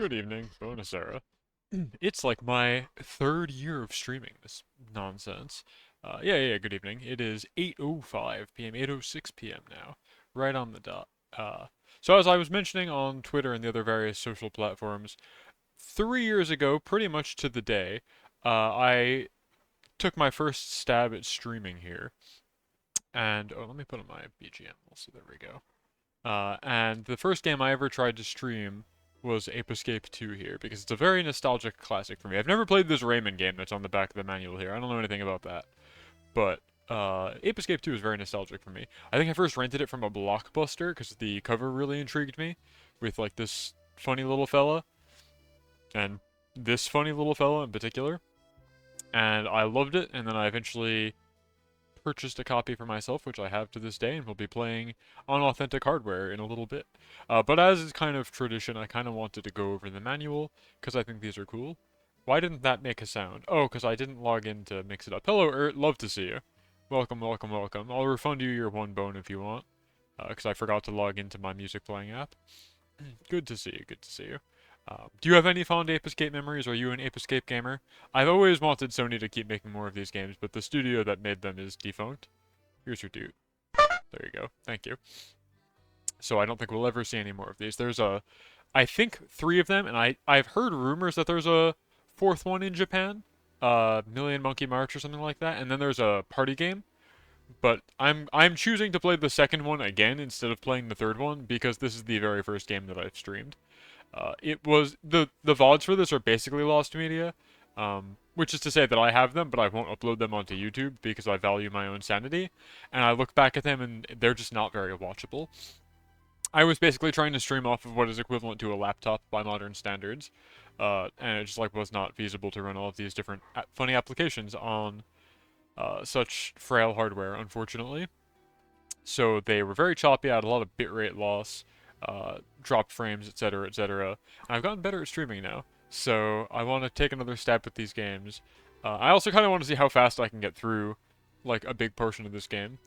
Good evening, Bonasera. It's like my third year of streaming this nonsense. Yeah, good evening. It is 8:05 p.m., 8:06 p.m. now, right on the dot. So as I was mentioning on Twitter and the other various social platforms, 3 years ago, pretty much to the day, I took my first stab at streaming here. And, oh, let me put on my BGM also, there we go. And the first game I ever tried to stream was Ape Escape 2 here, because it's a very nostalgic classic for me. I've never played this Rayman game that's on the back of the manual here. I don't know anything about that. But Ape Escape 2 is very nostalgic for me. I think I first rented it from a Blockbuster because the cover really intrigued me, with like this funny little fella, and this funny little fella in particular. And I loved it, and then I eventually purchased a copy for myself, which I have to this day, and will be playing on authentic hardware in a little bit. But as is kind of tradition, I kind of wanted to go over the manual, because I think these are cool. Why didn't that make a sound? Oh, because I didn't log in to mix it up. Hello, love to see you. Welcome, welcome, welcome. I'll refund you your one bone if you want, because I forgot to log into my music playing app. Good to see you, good to see you. Do you have any fond Ape Escape memories? Are you an Ape Escape gamer? I've always wanted Sony to keep making more of these games, but the studio that made them is defunct. Here's your dude. There you go. Thank you. So I don't think we'll ever see any more of these. I think three of them, and I've heard rumors that there's a fourth one in Japan, Million Monkey March or something like that, and then there's a party game. But I'm choosing to play the second one again instead of playing the third one because this is the very first game that I've streamed. It was the VODs for this are basically lost media, which is to say that I have them, but I won't upload them onto YouTube because I value my own sanity. And I look back at them and they're just not very watchable. I was basically trying to stream off of what is equivalent to a laptop by modern standards, and it just like was not feasible to run all of these different funny applications on such frail hardware, unfortunately. So they were very choppy. I had a lot of bitrate loss, dropped frames, etc., etc. And I've gotten better at streaming now, so I want to take another stab at these games. I also kind of want to see how fast I can get through, like a big portion of this game,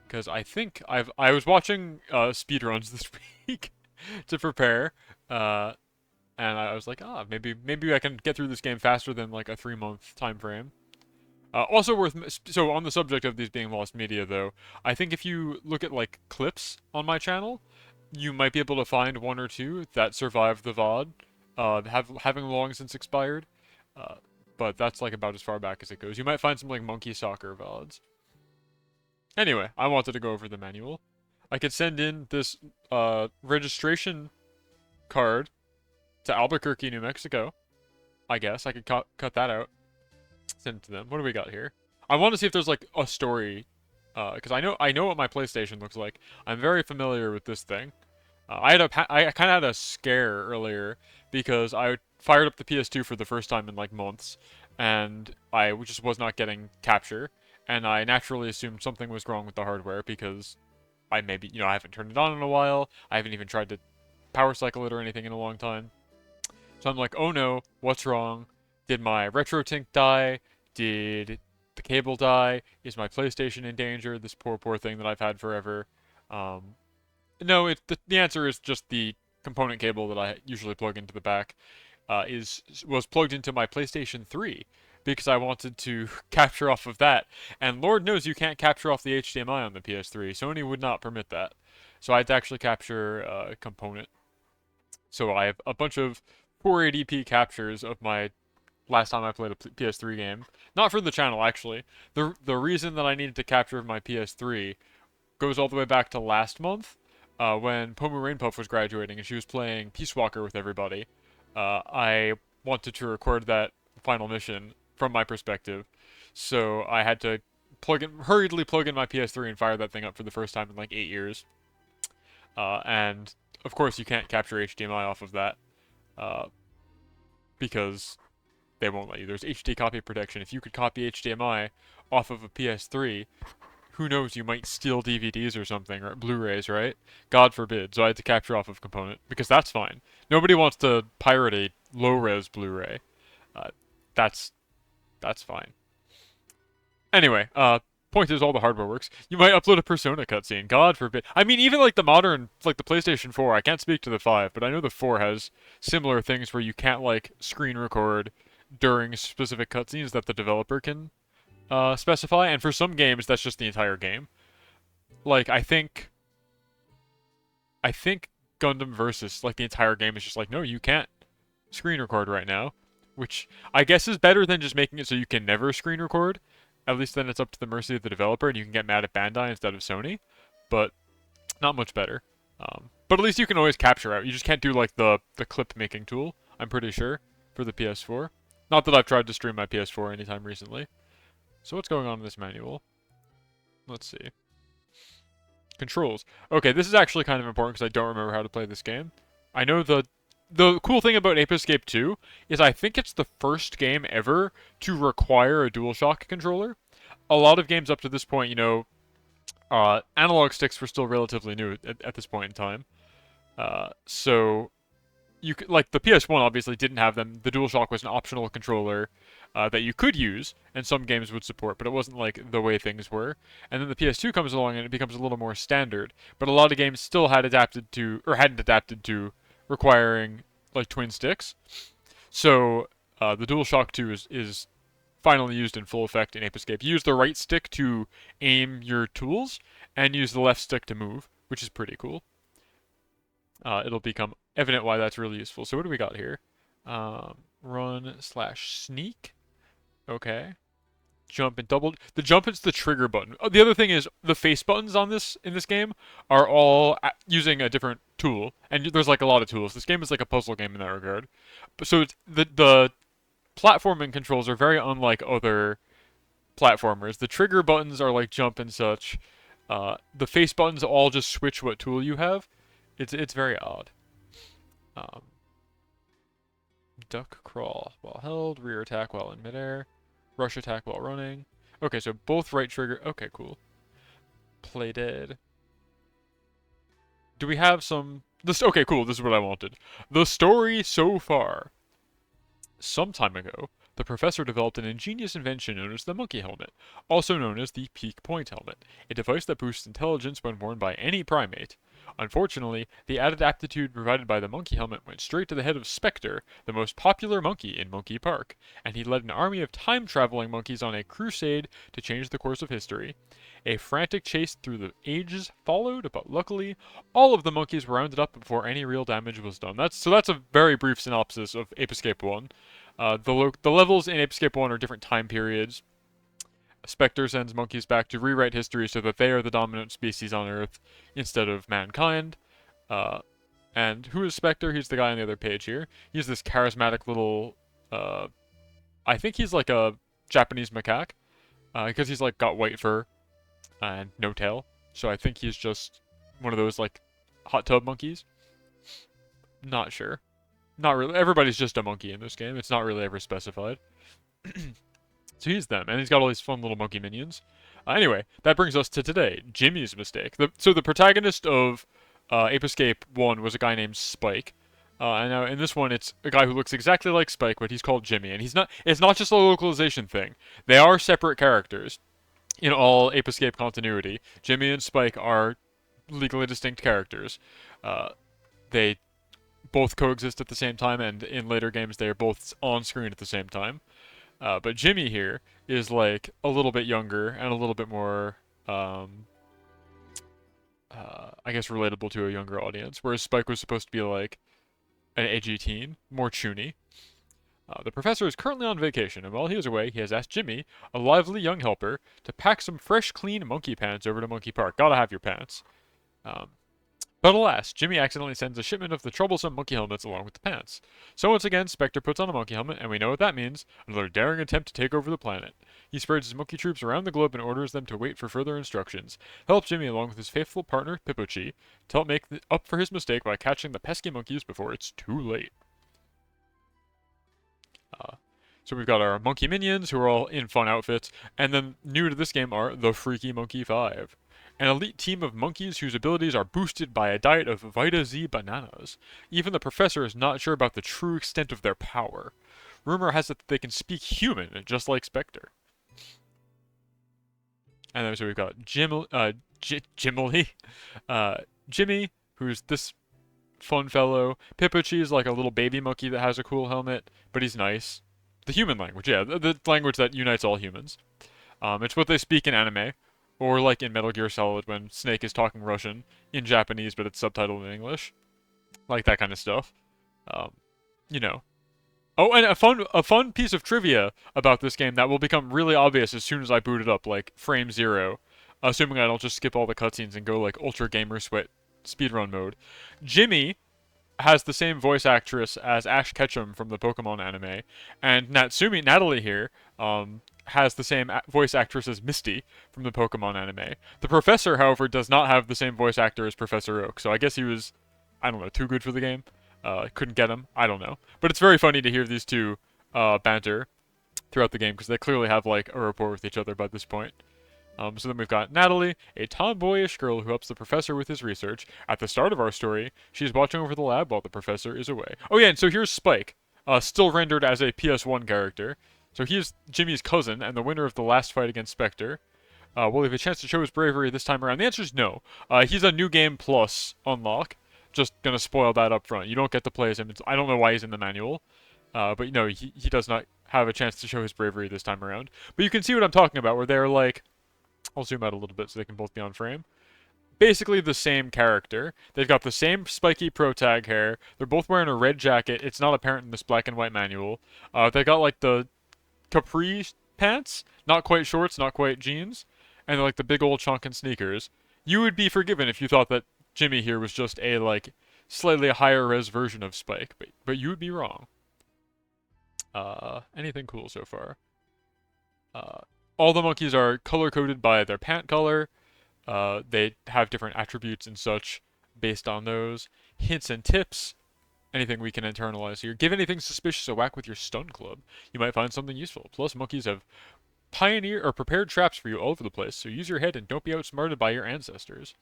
because I think I was watching speedruns this week to prepare, and I was like, maybe I can get through this game faster than like a 3 month time frame. Also so on the subject of these being lost media though, I think if you look at like clips on my channel, you might be able to find one or two that survived the VOD, having long since expired. Uh, but that's like about as far back as it goes. You might find some like monkey soccer VODs. Anyway, I wanted to go over the manual. I could send in this registration card to Albuquerque, New Mexico. I guess I could cut that out. Send it to them. What do we got here? I want to see if there's like a story, because I know what my PlayStation looks like. I'm very familiar with this thing. I kind of had a scare earlier because I fired up the PS2 for the first time in like months, and I just was not getting capture, and I naturally assumed something was wrong with the hardware because I haven't turned it on in a while. I haven't even tried to power cycle it or anything in a long time. So I'm like, oh no, what's wrong? Did my RetroTink die? Did the cable die? Is my PlayStation in danger? This poor thing that I've had forever. Um, no, the answer is just the component cable that I usually plug into the back was plugged into my PlayStation 3 because I wanted to capture off of that. And Lord knows you can't capture off the HDMI on the PS3. Sony would not permit that. So I had to actually capture a component. So I have a bunch of 480p captures of my last time I played a PS3 game. Not for the channel, actually. The reason that I needed to capture my PS3 goes all the way back to last month, when Pomu Rainpuff was graduating and she was playing Peace Walker with everybody. I wanted to record that final mission from my perspective, so I had to hurriedly plug in my PS3 and fire that thing up for the first time in like 8 years. And of course you can't capture HDMI off of that, because they won't let you. There's HD copy protection. If you could copy HDMI off of a PS3, who knows, you might steal DVDs or something, or Blu-rays, right? God forbid. So I had to capture off of component, because that's fine. Nobody wants to pirate a low-res Blu-ray. Uh, that's fine. Anyway, Point is, all the hardware works. You might upload a Persona cutscene. God forbid. I mean, even like the modern, like the PlayStation 4. I can't speak to the 5, but I know the 4 has similar things where you can't like screen record during specific cutscenes that the developer can specify. And for some games, that's just the entire game. Like I think Gundam Versus, like the entire game is just like, no, you can't screen record right now, which I guess is better than just making it so you can never screen record. At least then it's up to the mercy of the developer, and you can get mad at Bandai instead of Sony. But not much better. But at least you can always capture out. You just can't do like the clip making tool. I'm pretty sure for the PS4. Not that I've tried to stream my PS4 anytime recently. So what's going on in this manual? Let's see. Controls. Okay, this is actually kind of important because I don't remember how to play this game. I know the cool thing about Ape Escape 2 is I think it's the first game ever to require a DualShock controller. A lot of games up to this point, analog sticks were still relatively new at this point in time. So you could, like the PS1 obviously didn't have them. The DualShock was an optional controller that you could use, and some games would support, but it wasn't like the way things were. And then the PS2 comes along, and it becomes a little more standard. But a lot of games still had adapted to, or hadn't adapted to, requiring like twin sticks. So the DualShock 2 is finally used in full effect in Ape Escape. You use the right stick to aim your tools, and use the left stick to move, which is pretty cool. It'll become evident why that's really useful. So what do we got here? Run/sneak. Okay. Jump and double. The jump is the trigger button. Oh, the other thing is the face buttons on in this game are all using a different tool, and there's like a lot of tools. This game is like a puzzle game in that regard. So the platforming controls are very unlike other platformers. The trigger buttons are like jump and such. The face buttons all just switch what tool you have. It's very odd. Duck crawl while held, rear attack while in midair, rush attack while running. Okay, so both right trigger. Okay, cool. Play dead. Do we have some? This okay, cool. This is what I wanted. The story so far. Some time ago, the professor developed an ingenious invention known as the monkey helmet, also known as the peak point helmet, a device that boosts intelligence when worn by any primate. Unfortunately, the added aptitude provided by the monkey helmet went straight to the head of Spectre, the most popular monkey in Monkey Park, and he led an army of time-traveling monkeys on a crusade to change the course of history. A frantic chase through the ages followed, but luckily, all of the monkeys were rounded up before any real damage was done. That's a very brief synopsis of Ape Escape 1. The levels in Ape Escape 1 are different time periods. Spectre sends monkeys back to rewrite history so that they are the dominant species on Earth instead of mankind. And who is Spectre? He's the guy on the other page here. He's this charismatic little... I think he's like a Japanese macaque. Because he's like got white fur and no tail. So I think he's just one of those like hot tub monkeys. Not sure. Not really. Everybody's just a monkey in this game. It's not really ever specified. So he's them, and he's got all these fun little monkey minions. Anyway, that brings us to today, Jimmy's mistake. So the protagonist of Ape Escape 1 was a guy named Spike. And now in this one, it's a guy who looks exactly like Spike, but he's called Jimmy. And it's not just a localization thing. They are separate characters in all Ape Escape continuity. Jimmy and Spike are legally distinct characters. They both coexist at the same time, and in later games, they are both on screen at the same time. But Jimmy here is like a little bit younger and a little bit more, I guess, relatable to a younger audience. Whereas Spike was supposed to be like an edgy teen, more chuny. The professor is currently on vacation, and while he is away, he has asked Jimmy, a lively young helper, to pack some fresh, clean monkey pants over to Monkey Park. Gotta have your pants. But alas, Jimmy accidentally sends a shipment of the troublesome monkey helmets along with the pants. So once again, Spectre puts on a monkey helmet, and we know what that means, another daring attempt to take over the planet. He spreads his monkey troops around the globe and orders them to wait for further instructions. Help Jimmy along with his faithful partner, Pippochi, to help make up for his mistake by catching the pesky monkeys before it's too late. So we've got our monkey minions, who are all in fun outfits, and then new to this game are the Freaky Monkey 5. An elite team of monkeys whose abilities are boosted by a diet of Vita Z bananas. Even the professor is not sure about the true extent of their power. Rumor has it that they can speak human, just like Spectre. And then so we've got Jimily, uh, Jimmy, who's this fun fellow. Pippucci is like a little baby monkey that has a cool helmet, but he's nice. The human language, yeah, the language that unites all humans. It's what they speak in anime, or like in Metal Gear Solid when Snake is talking Russian in Japanese, but it's subtitled in English, like that kind of stuff. Um, you know. Oh, and a fun piece of trivia about this game that will become really obvious as soon as I boot it up, like frame zero, assuming I don't just skip all the cutscenes and go like Ultra Gamer Sweat speedrun mode. Jimmy has the same voice actress as Ash Ketchum from the Pokemon anime, and Natalie here, has the same voice actress as Misty from the Pokemon anime. The professor, however, does not have the same voice actor as Professor Oak, so I guess he was, I don't know, too good for the game. Couldn't get him. I don't know. But it's very funny to hear these two banter throughout the game because they clearly have like a rapport with each other by this point. So then we've got Natalie, a tomboyish girl who helps the professor with his research. At the start of our story, she's watching over the lab while the professor is away. Oh yeah, and so here's Spike, still rendered as a PS1 character. So he's Jimmy's cousin and the winner of the last fight against Spectre. Will he have a chance to show his bravery this time around? The answer is no. He's a New Game Plus unlock. Just gonna spoil that up front. You don't get to play as him. I don't know why he's in the manual. But you know, he does not have a chance to show his bravery this time around. But you can see what I'm talking about, where they're like, I'll zoom out a little bit so they can both be on frame. Basically the same character. They've got the same spiky pro tag hair. They're both wearing a red jacket. It's not apparent in this black and white manual. They got like the capri pants, not quite shorts, not quite jeans, and like the big old chonkin sneakers. You would be forgiven if you thought that Jimmy here was just a like slightly higher res version of Spike, but you would be wrong. Anything cool so far? All the monkeys are color coded by their pant color. They have different attributes and such based on those. Hints and tips. Anything we can internalize here. Give anything suspicious a whack with your stun club. You might find something useful. Plus, monkeys have pioneer or prepared traps for you all over the place, so use your head and don't be outsmarted by your ancestors.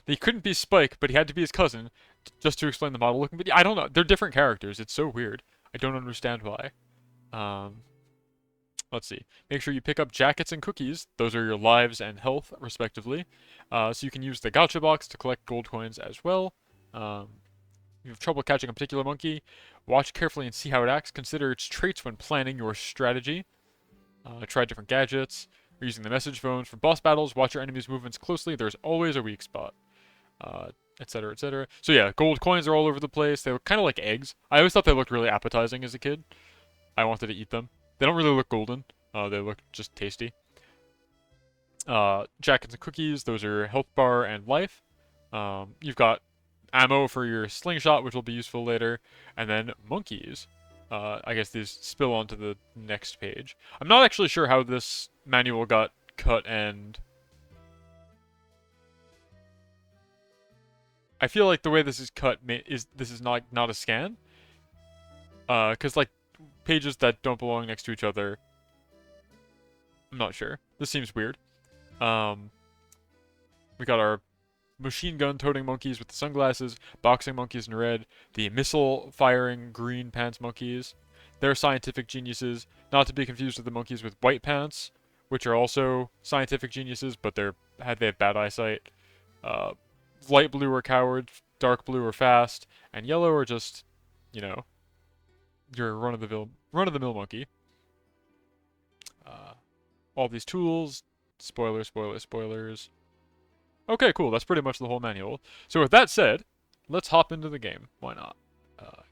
They couldn't be Spike, but he had to be his cousin, just to explain the model looking. But yeah, I don't know. They're different characters. It's so weird. I don't understand why. Let's see. Make sure you pick up jackets and cookies. Those are your lives and health, respectively. So you can use the gacha box to collect gold coins as well. You have trouble catching a particular monkey. Watch carefully and see how it acts. Consider its traits when planning your strategy. Try different gadgets. We're using the message phones. For boss battles, watch your enemy's movements closely. There's always a weak spot. Etc., etc. So yeah, gold coins are all over the place. They look kind of like eggs. I always thought they looked really appetizing as a kid. I wanted to eat them. They don't really look golden. They look just tasty. Jackets and cookies. Those are health bar and life. You've got ammo for your slingshot, which will be useful later. And then monkeys. I guess these spill onto the next page. I'm not actually sure how this manual got cut and... I feel like the way this is cut this is not a scan. Because like pages that don't belong next to each other. I'm not sure. This seems weird. We got our machine gun toting monkeys with the sunglasses, boxing monkeys in red, the missile firing green pants monkeys. They're scientific geniuses, not to be confused with the monkeys with white pants, which are also scientific geniuses, but they have bad eyesight. Light blue are cowards, dark blue are fast, and yellow are just, you know, your run-of-the-mill monkey. All these tools, spoilers. Okay, cool, that's pretty much the whole manual. So with that said, let's hop into the game. Why not?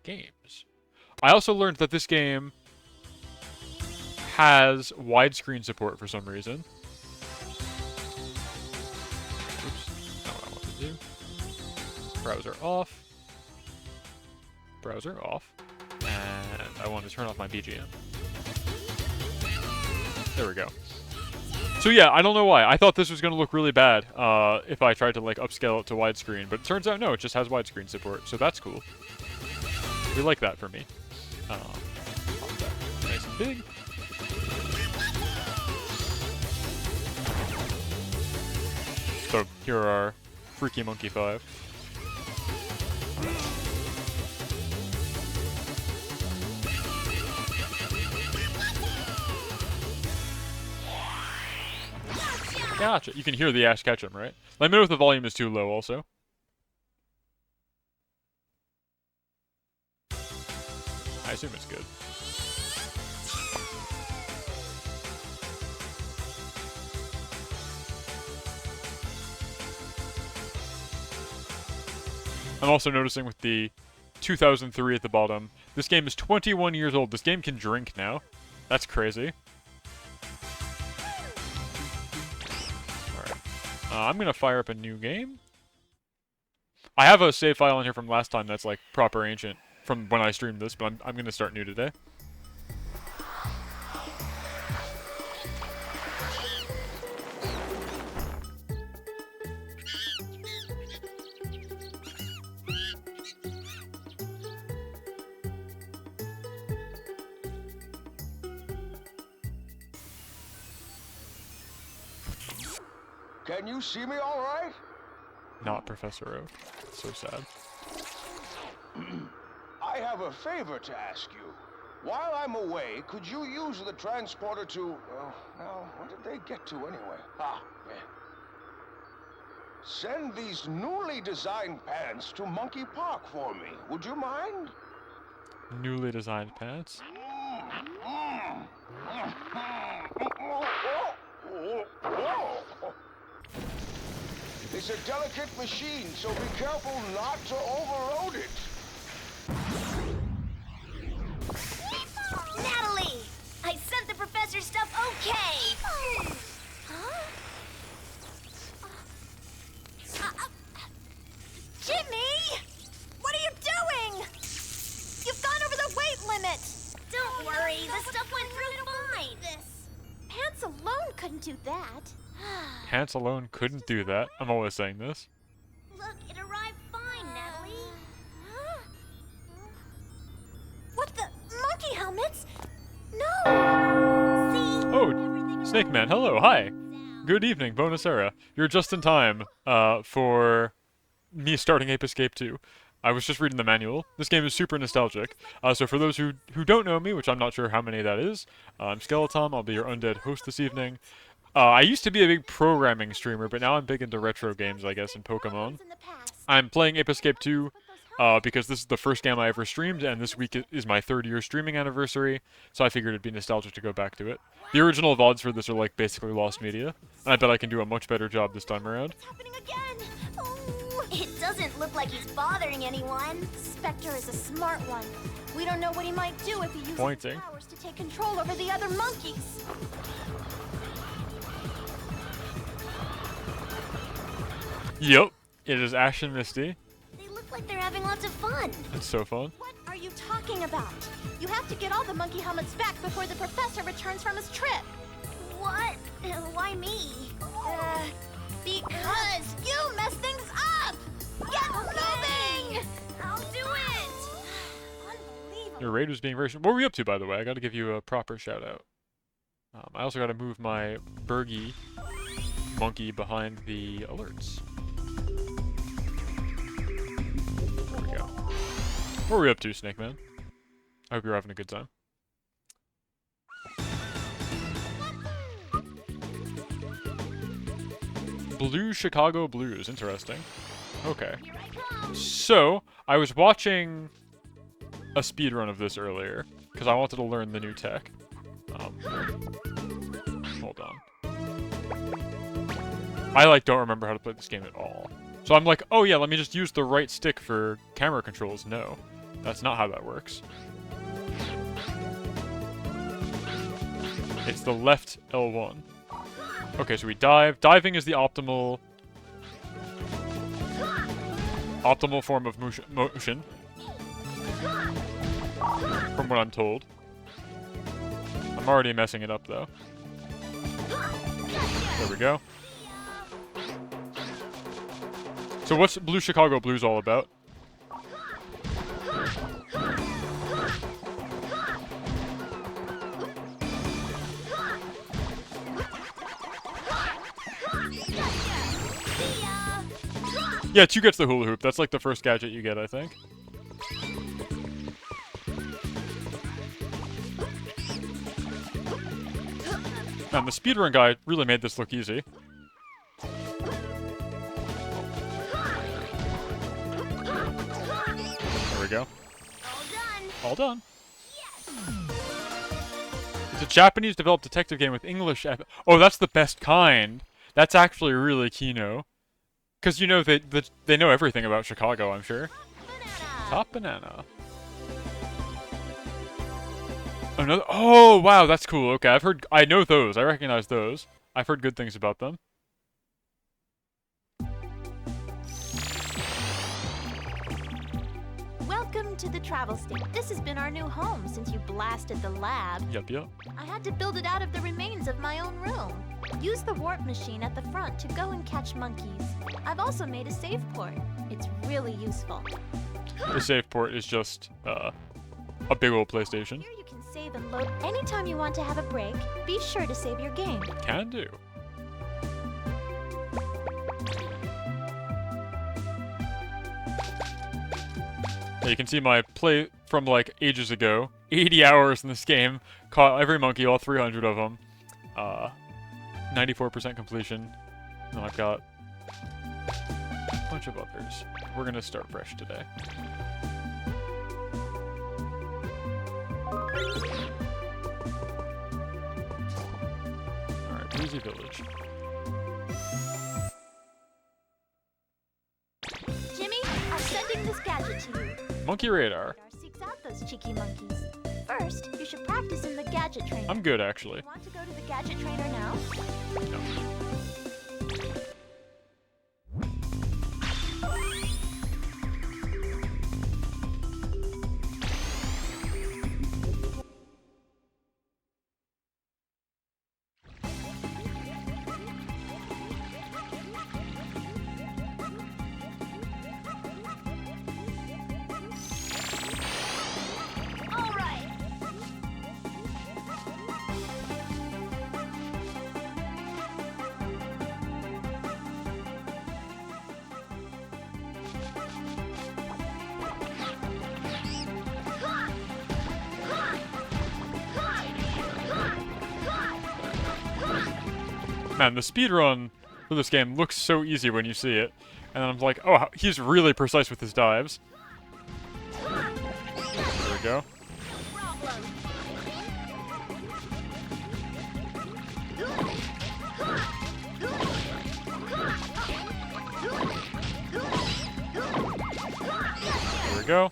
Games. I also learned that this game has widescreen support for some reason. Oops, not what I want to do. Browser off. Browser off. And I want to turn off my BGM. There we go. So yeah, I don't know why. I thought this was going to look really bad if I tried to like upscale it to widescreen, but it turns out no, it just has widescreen support, so that's cool. We like that for me. Nice and big. So here are our Freaky Monkey 5. Gotcha. You can hear the Ash Ketchum, right? Let me know if the volume is too low also. I assume it's good. I'm also noticing with the 2003 at the bottom, this game is 21 years old. This game can drink now. That's crazy. Alright. I'm gonna fire up a new game. I have a save file in here from last time that's like proper ancient from when I streamed this, but I'm gonna start new today. Can you see me all right? Not Professor Oak. So sad. I have a favor to ask you. While I'm away, could you use the transporter to... now, what did they get to anyway? Ah, yeah. Send these newly designed pants to Monkey Park for me. Would you mind? Newly designed pants? It's a delicate machine, so be careful not to overload it. Natalie! I sent the professor stuff okay! Huh? Jimmy! What are you doing? You've gone over the weight limit! Don't worry, the stuff went through fine. Pants alone couldn't do that. Pants alone couldn't do that. I'm always saying this. Look, it arrived fine, Natalie. What the? Monkey helmets? No! See? Oh, Snake Man, hello, hi. Good evening, Bonusera. You're just in time for me starting Ape Escape 2. I was just reading the manual. This game is super nostalgic. So for those who don't know me, which I'm not sure how many that is, I'm Skeletom. I'll be your undead host this evening. I used to be a big programming streamer, but now I'm big into retro games, I guess, and Pokemon. I'm playing Ape Escape 2 because this is the first game I ever streamed, and this week is my 3rd year streaming anniversary, so I figured it'd be nostalgic to go back to it. The original VODs for this are like basically lost media, and I bet I can do a much better job this time around. It's happening again! Oh. It doesn't look like he's bothering anyone. Spectre is a smart one. We don't know what he might do if he uses his powers to take control over the other monkeys. Yep, it is Ash and Misty. They look like they're having lots of fun. It's so fun. What are you talking about? You have to get all the monkey helmets back before the professor returns from his trip. What? Why me? Because you mess things up! Get moving! I'll do it! Unbelievable. Your raid was being very... What were we up to, by the way? I gotta give you a proper shout-out. I also gotta move my Bergie monkey behind the alerts. There we go. What were we up to, Snake Man? I hope you're having a good time. Blue Chicago Blues. Interesting. Okay. So, I was watching a speedrun of this earlier, because I wanted to learn the new tech. Hold on. I, don't remember how to play this game at all. So I'm like, oh yeah, let me just use the right stick for camera controls. No, that's not how that works. It's the left L1. Okay, so we dive. Diving is the optimal form of motion. From what I'm told. I'm already messing it up, though. There we go. So what's Blue Chicago Blues all about? Yeah, 2 gets the hula hoop. That's like the first gadget you get, I think. And the speedrun guy really made this look easy. we go. All done. All done. Yes. It's a Japanese-developed detective game with English. Oh, that's the best kind. That's actually really Kino. Because, you know, they know everything about Chicago, I'm sure. Banana. Top banana. Another. Oh, wow, that's cool. Okay, I know those. I recognize those. I've heard good things about them. Welcome to the travel state. This has been our new home since you blasted the lab. Yup, yup. I had to build it out of the remains of my own room. Use the warp machine at the front to go and catch monkeys. I've also made a save port. It's really useful. The save port is just, a big old PlayStation. Here you can save and load anytime you want to have a break. Be sure to save your game. Can do. You can see my play from like ages ago. 80 hours in this game. Caught every monkey, all 300 of them. 94% completion. And I've got a bunch of others. We're gonna start fresh today. Alright, Breezy Village. Jimmy, I'm sending this gadget to you. Monkey Radar. Radar seeks out those cheeky monkeys. First, you should practice in the gadget trainer. I'm good, actually. Want to go to the gadget trainer now? No. All right. Man, the speedrun for this game looks so easy when you see it. And I'm like, oh, he's really precise with his dives. There we go. There we go.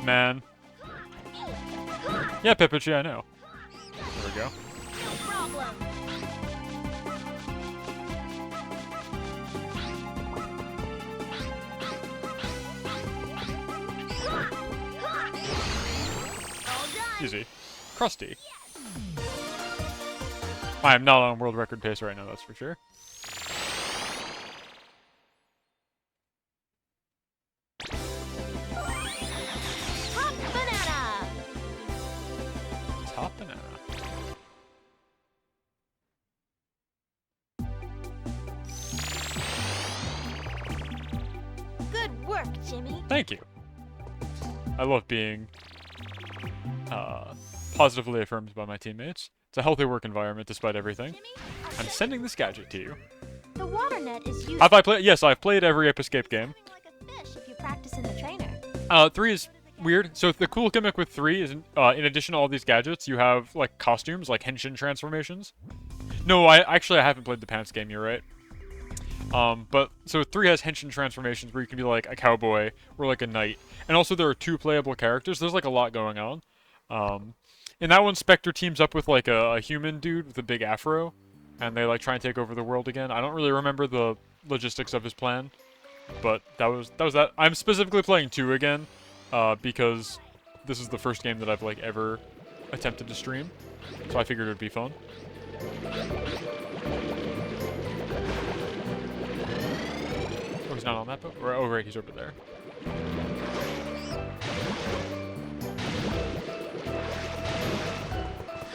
Man. Yeah, Pippichi, I know. There we go. No problem. All done. Easy. Krusty. I am not on world record pace right now, that's for sure. Top banana. Top banana. Good work, Jimmy. Thank you. I love being positively affirmed by my teammates. It's a healthy work environment despite everything. Jimmy, I'm sending this gadget to you. the water net is used. Have I played? Yes, I've played every Ape Escape game. Like a fish if you practice in the trainer. 3 is weird. So the cool gimmick with 3 is, in addition to all these gadgets, you have like costumes, like henshin transformations. No, I haven't played the pants game. You're right. But so 3 has henshin transformations where you can be like a cowboy or like a knight, and also there are 2 playable characters. There's like a lot going on. In that one, Spectre teams up with like a human dude with a big afro, and they like try and take over the world again. I don't really remember the logistics of his plan, but that was that. I'm specifically playing 2 again, because this is the first game that I've like ever attempted to stream, so I figured it would be fun. Oh, he's not on that boat? Oh, right, he's over there.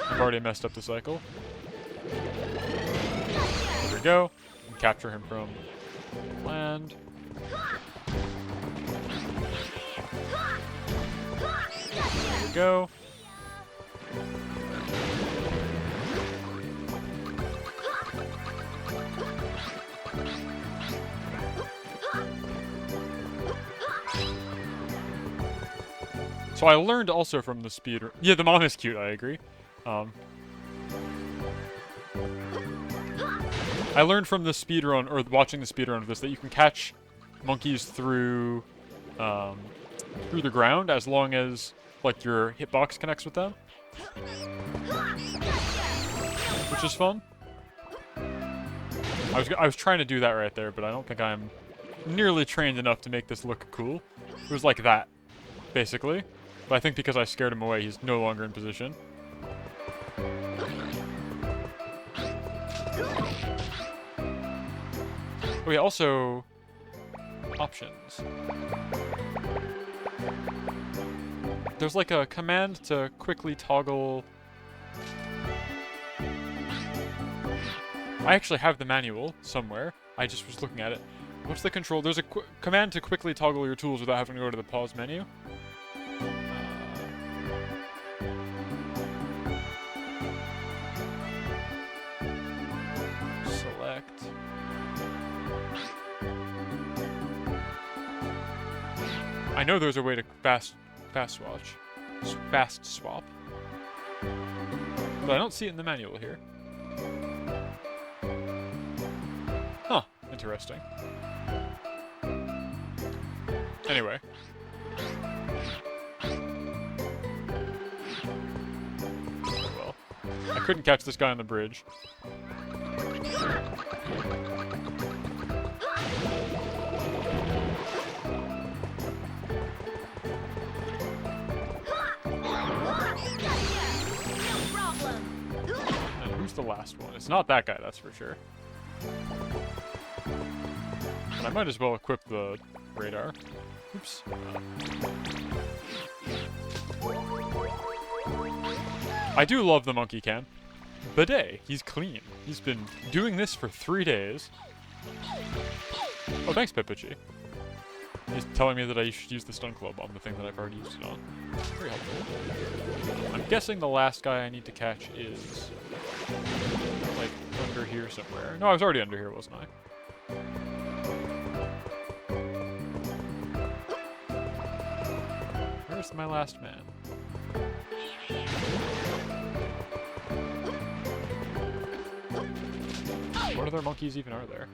I've already messed up the cycle. There we go. And capture him from land. we go. So I learned also from the speedrun. Yeah, the mom is cute, I agree. I learned from the speedrun, or watching the speedrun of this, that you can catch monkeys through the ground as long as like your hitbox connects with them, which is fun. I was trying to do that right there, but I don't think I'm nearly trained enough to make this look cool. It was like that, basically. But I think because I scared him away, he's no longer in position. Oh yeah, also options. There's like a command to quickly toggle. I actually have the manual somewhere. I just was looking at it. What's the control? There's a command to quickly toggle your tools without having to go to the pause menu. Select. I know there's a way to fast swap, but I don't see it in the manual here. Huh, interesting. Anyway. Oh well. I couldn't catch this guy on the bridge. And who's the last one? It's not that guy, that's for sure. And I might as well equip the radar. Oops. I do love the monkey cam. Bidet, he's clean. He's been doing this for 3 days. Oh, thanks, Pippichi. He's telling me that I should use the stun club on the thing that I've already used it on. Very helpful. I'm guessing the last guy I need to catch is like under here somewhere. No, I was already under here, wasn't I? Where's my last man? What other monkeys even are there?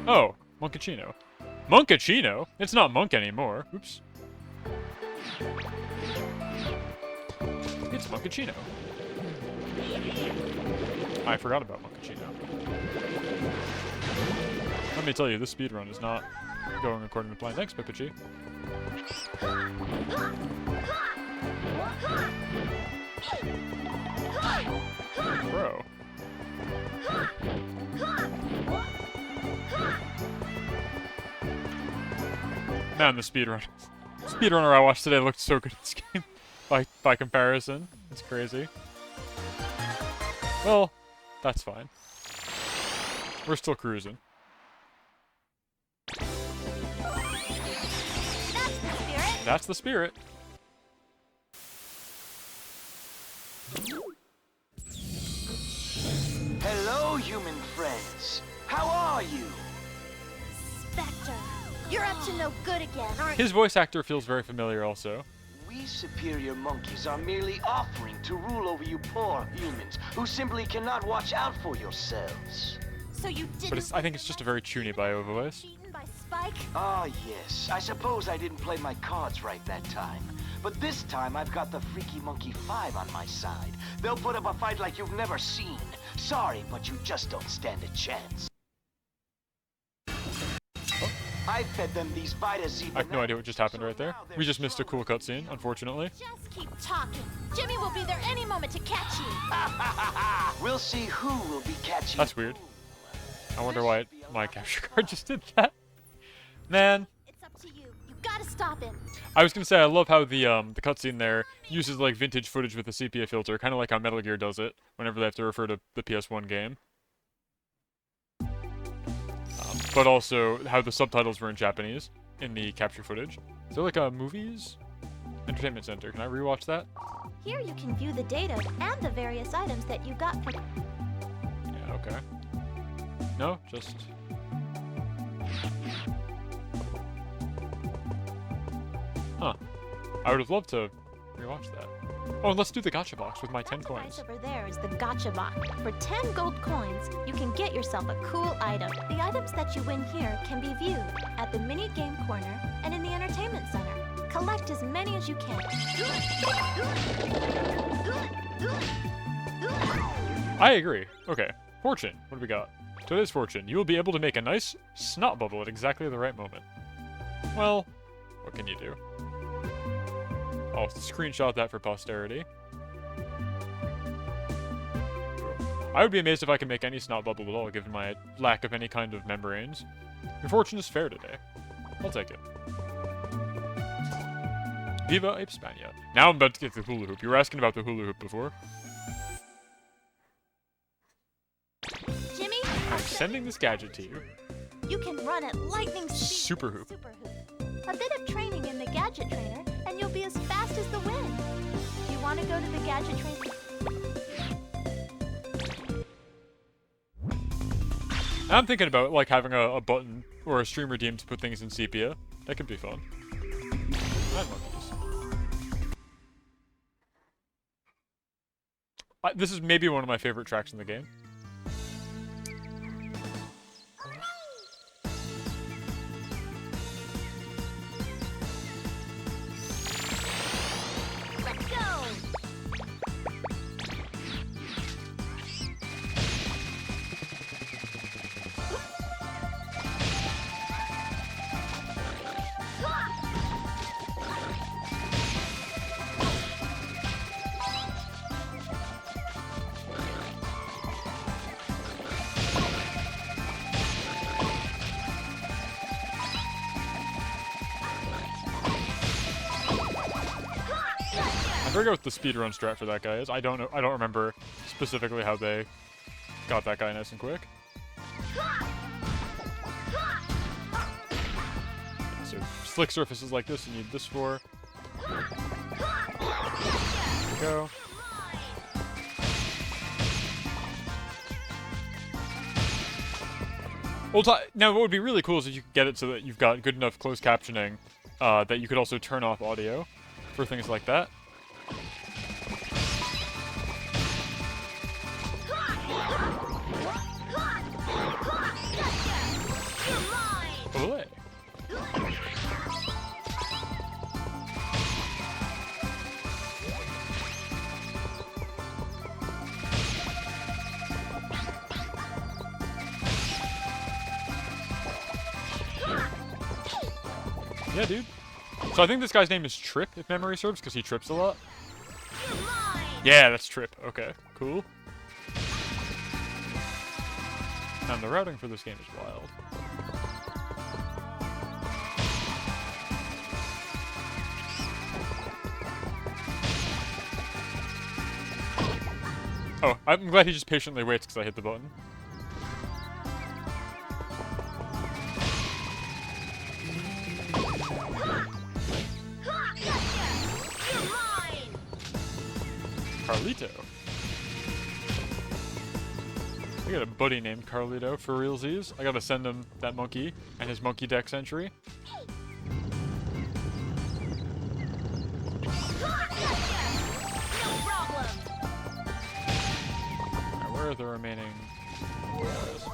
Oh, Monkachino. Monkachino? It's not Monk anymore. Oops. It's Monkachino. I forgot about Monkachino. Let me tell you, this speedrun is not going according to plan. Thanks, Pippichi. Bro. Man, the speedrunner I watched today looked so good at this game. By comparison. It's crazy. Well, that's fine. We're still cruising. That's the spirit. Hello, human friends. How are you? Spectre, you're up to no good again, aren't you? His voice actor feels very familiar also. We superior monkeys are merely offering to rule over you poor humans who simply cannot watch out for yourselves. So you didn't. But I think it's just a very Chuny bio voice. Beaten by Spike? Ah, yes. I suppose I didn't play my cards right that time. But this time I've got the Freaky Monkey 5 on my side. They'll put up a fight like you've never seen. Sorry, but you just don't stand a chance. I fed them these Vita Z. I have no idea what just happened right there. We just missed a cool cutscene, unfortunately. Just keep talking. Jimmy will be there any moment to catch you. We'll see who will be catching. That's weird. I wonder why my capture card just did that. Man. It's up to you. You gotta stop him. I was gonna say I love how the cutscene there uses like vintage footage with the sepia filter, kind of like how Metal Gear does it whenever they have to refer to the PS1 game. But also how the subtitles were in Japanese. in the capture footage. Is there like a movies? Entertainment Center. Can I rewatch that? Here you can view the data and the various items that you got from... Yeah, okay. No, just... Huh. I would have loved to rewatch that. Oh, and let's do the gacha box with my 10 That coins. device over there is the gacha box. For 10 gold coins, you can get yourself a cool item. The items that you win here can be viewed at the mini game corner and in the entertainment center. Collect as many as you can. I agree. Okay. Fortune. What do we got? Today's fortune. You will be able to make a nice snot bubble at exactly the right moment. Well, what can you do? I'll screenshot that for posterity. I would be amazed if I could make any snot bubble at all, given my lack of any kind of membranes. Your fortune is fair today. I'll take it. Viva Ape Spania. Now I'm about to get the hula hoop. You were asking about the hula hoop before. Jimmy, I'm sending this gadget to you. you can run at lightning speed. Super hoop. Super hoop. A bit of training in the gadget trainer, and you'll be as fast as the wind. Do you want to go to the gadget trainer? I'm thinking about like having a button or a stream redeem to put things in sepia. That could be fun. I love these. This is maybe one of my favorite tracks in the game. Let's go! I forget what the speedrun strat for that guy is. I don't know. I don't remember specifically how they got that guy nice and quick. So slick surfaces like this, you need this for. There we go. Well, now what would be really cool is if you could get it so that you've got good enough closed captioning that you could also turn off audio for things like that. Olé. Yeah, dude. So I think this guy's name is Trip, if memory serves, because he trips a lot. Yeah, that's Trip. Okay, cool. And the routing for this game is wild. Oh, I'm glad he just patiently waits because I hit the button. Carlito. I got a buddy named Carlito for realsies. I gotta send him that monkey and his monkey dex entry. Alright, where are the remaining guys?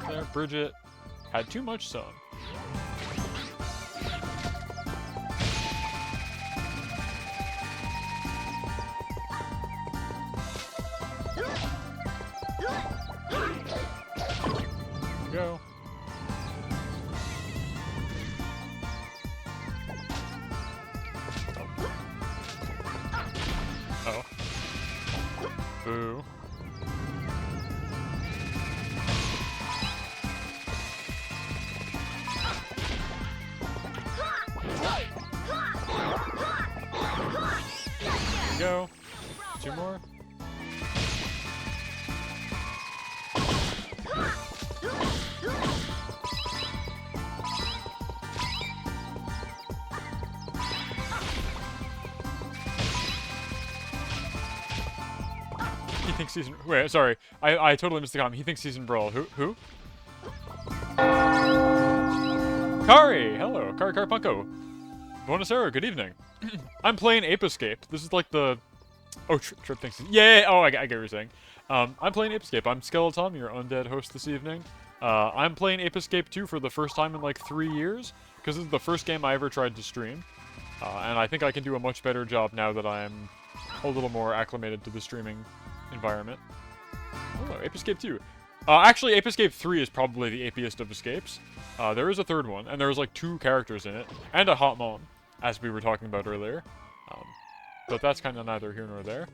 There, Bridget had too much sun. Go. Oh. Boo. Go. Two more. thinks he's in... Wait, sorry. I totally missed the comment. He thinks he's in Brawl. Who? Kari! Hello. Kari Punko. Buonasera, good evening. I'm playing Ape Escape. This is like the... Oh, Trip thinks he's... Yeah! Oh, I get what you're saying. I'm playing Ape Escape. I'm Skeletom, your undead host this evening. I'm playing Ape Escape 2 for the first time in like 3 years, because this is the first game I ever tried to stream. And I think I can do a much better job now that I'm a little more acclimated to the streaming environment. Oh, Ape Escape 2. Actually, Ape Escape 3 is probably the apiest of escapes. There is a third one, and there's like 2 characters in it, and a hot mom, as we were talking about earlier. But that's kind of neither here nor there.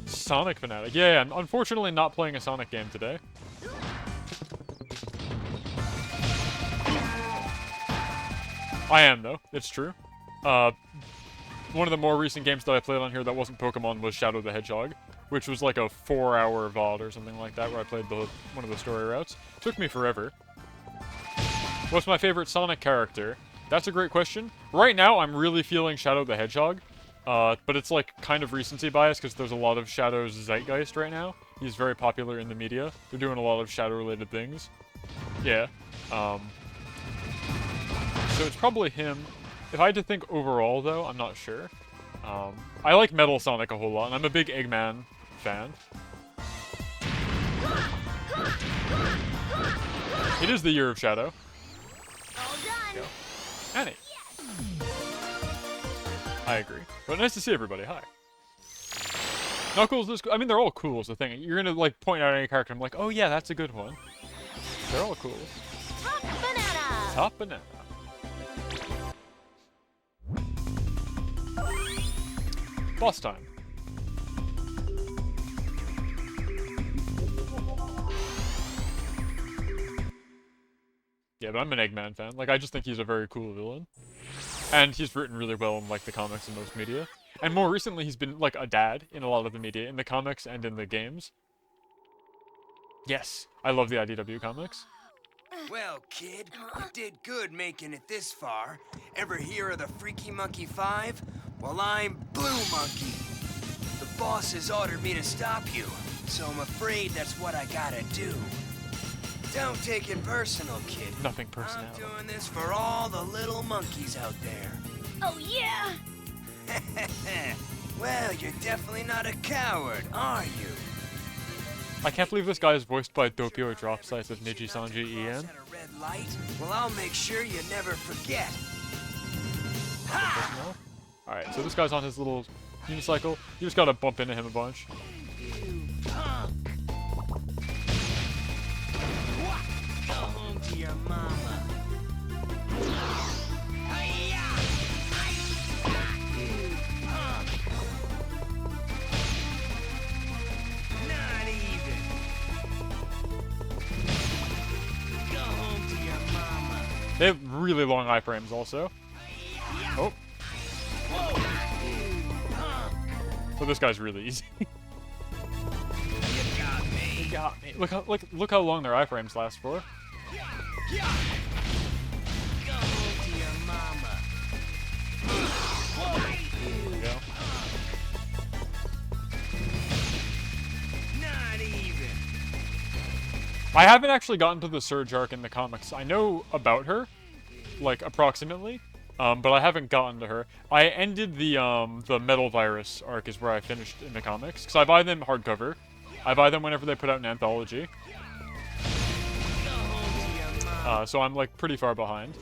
Sonic fanatic. Yeah, I'm unfortunately not playing a Sonic game today. I am, though. It's true. One of the more recent games that I played on here that wasn't Pokemon was Shadow the Hedgehog, which was like a 4-hour VOD or something like that, where I played one of the story routes. Took me forever. What's my favorite Sonic character? That's a great question. Right now, I'm really feeling Shadow the Hedgehog. But it's like kind of recency bias because there's a lot of Shadow's zeitgeist right now. He's very popular in the media. They're doing a lot of Shadow-related things. Yeah. So it's probably him. If I had to think overall, though, I'm not sure. I like Metal Sonic a whole lot, and I'm a big Eggman fan. It is the year of Shadow. All done. Annie. I agree. But nice to see everybody. Hi. Knuckles is... I mean, they're all cool is the thing. You're gonna, like, point out any character. I'm like, oh yeah, that's a good one. They're all cool. Top banana. Top banana. Boss time. Yeah, but I'm an Eggman fan. Like, I just think he's a very cool villain. And he's written really well in, like, the comics and most media. And more recently, he's been, like, a dad in a lot of the media, in the comics and in the games. Yes, I love the IDW comics. Well, kid, you did good making it this far. Ever hear of the Freaky Monkey 5? Well, I'm Blue Monkey. The boss has ordered me to stop you, so I'm afraid that's what I gotta do. Don't take it personal, kid. Nothing personal. I'm doing this for all the little monkeys out there. Oh yeah. Well, you're definitely not a coward, are you? I can't believe this guy is voiced by Doppio Drop Size of Niji Sanji Ian. At a red light? Well, I'll make sure you never forget. Ha! Alright, so this guy's on his little unicycle. You just gotta bump into him a bunch. You punk! Go home to your mama. Hi-ya! You punk! Not even. Go home to your mama. They have really long iframes also. Oh. So this guy's really easy. You got me. You got me. Look how long their iframes last for. Go home to your mama. There we go. Not even. I haven't actually gotten to the Surge arc in the comics. I know about her, like approximately, but I haven't gotten to her. I ended the Metal Virus arc is where I finished in the comics, because I buy them hardcover. I buy them whenever they put out an anthology. Go home to your mama. So I'm like pretty far behind.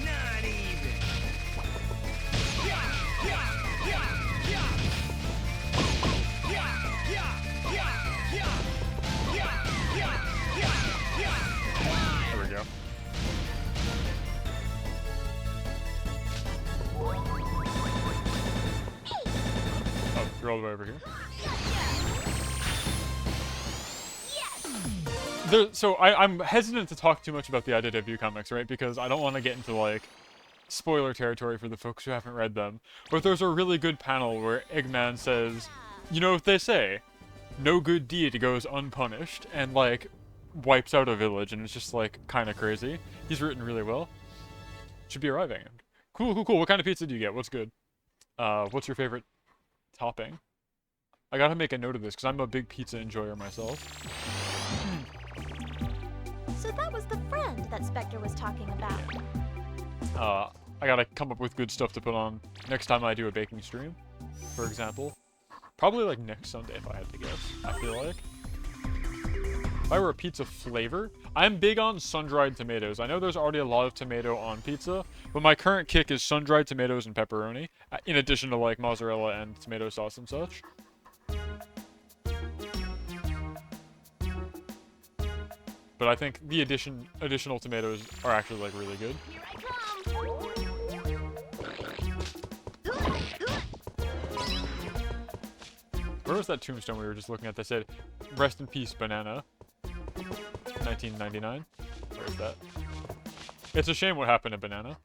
Not even. There we go. Oh, you're all the way over here. So I'm hesitant to talk too much about the IDW comics, right? Because I don't want to get into like spoiler territory for the folks who haven't read them, but there's a really good panel where Eggman says, you know what they say, no good deed goes unpunished, and like wipes out a village, and it's just like kind of crazy. He's written really well. Should be arriving. Cool, cool, cool. What kind of pizza do you get? What's good? What's your favorite topping? I gotta make a note of this because I'm a big pizza enjoyer myself. So that was the friend that Spectre was talking about. I gotta come up with good stuff to put on next time I do a baking stream, for example. Probably like next Sunday if I had to guess, I feel like. If I were a pizza flavor, I'm big on sun-dried tomatoes. I know there's already a lot of tomato on pizza, but my current kick is sun-dried tomatoes and pepperoni, in addition to like mozzarella and tomato sauce and such. But I think the additional tomatoes are actually like really good. Here I come. Where was that tombstone we were just looking at that said, "Rest in peace, banana." 1999. Where is that? It's a shame what happened to Banana.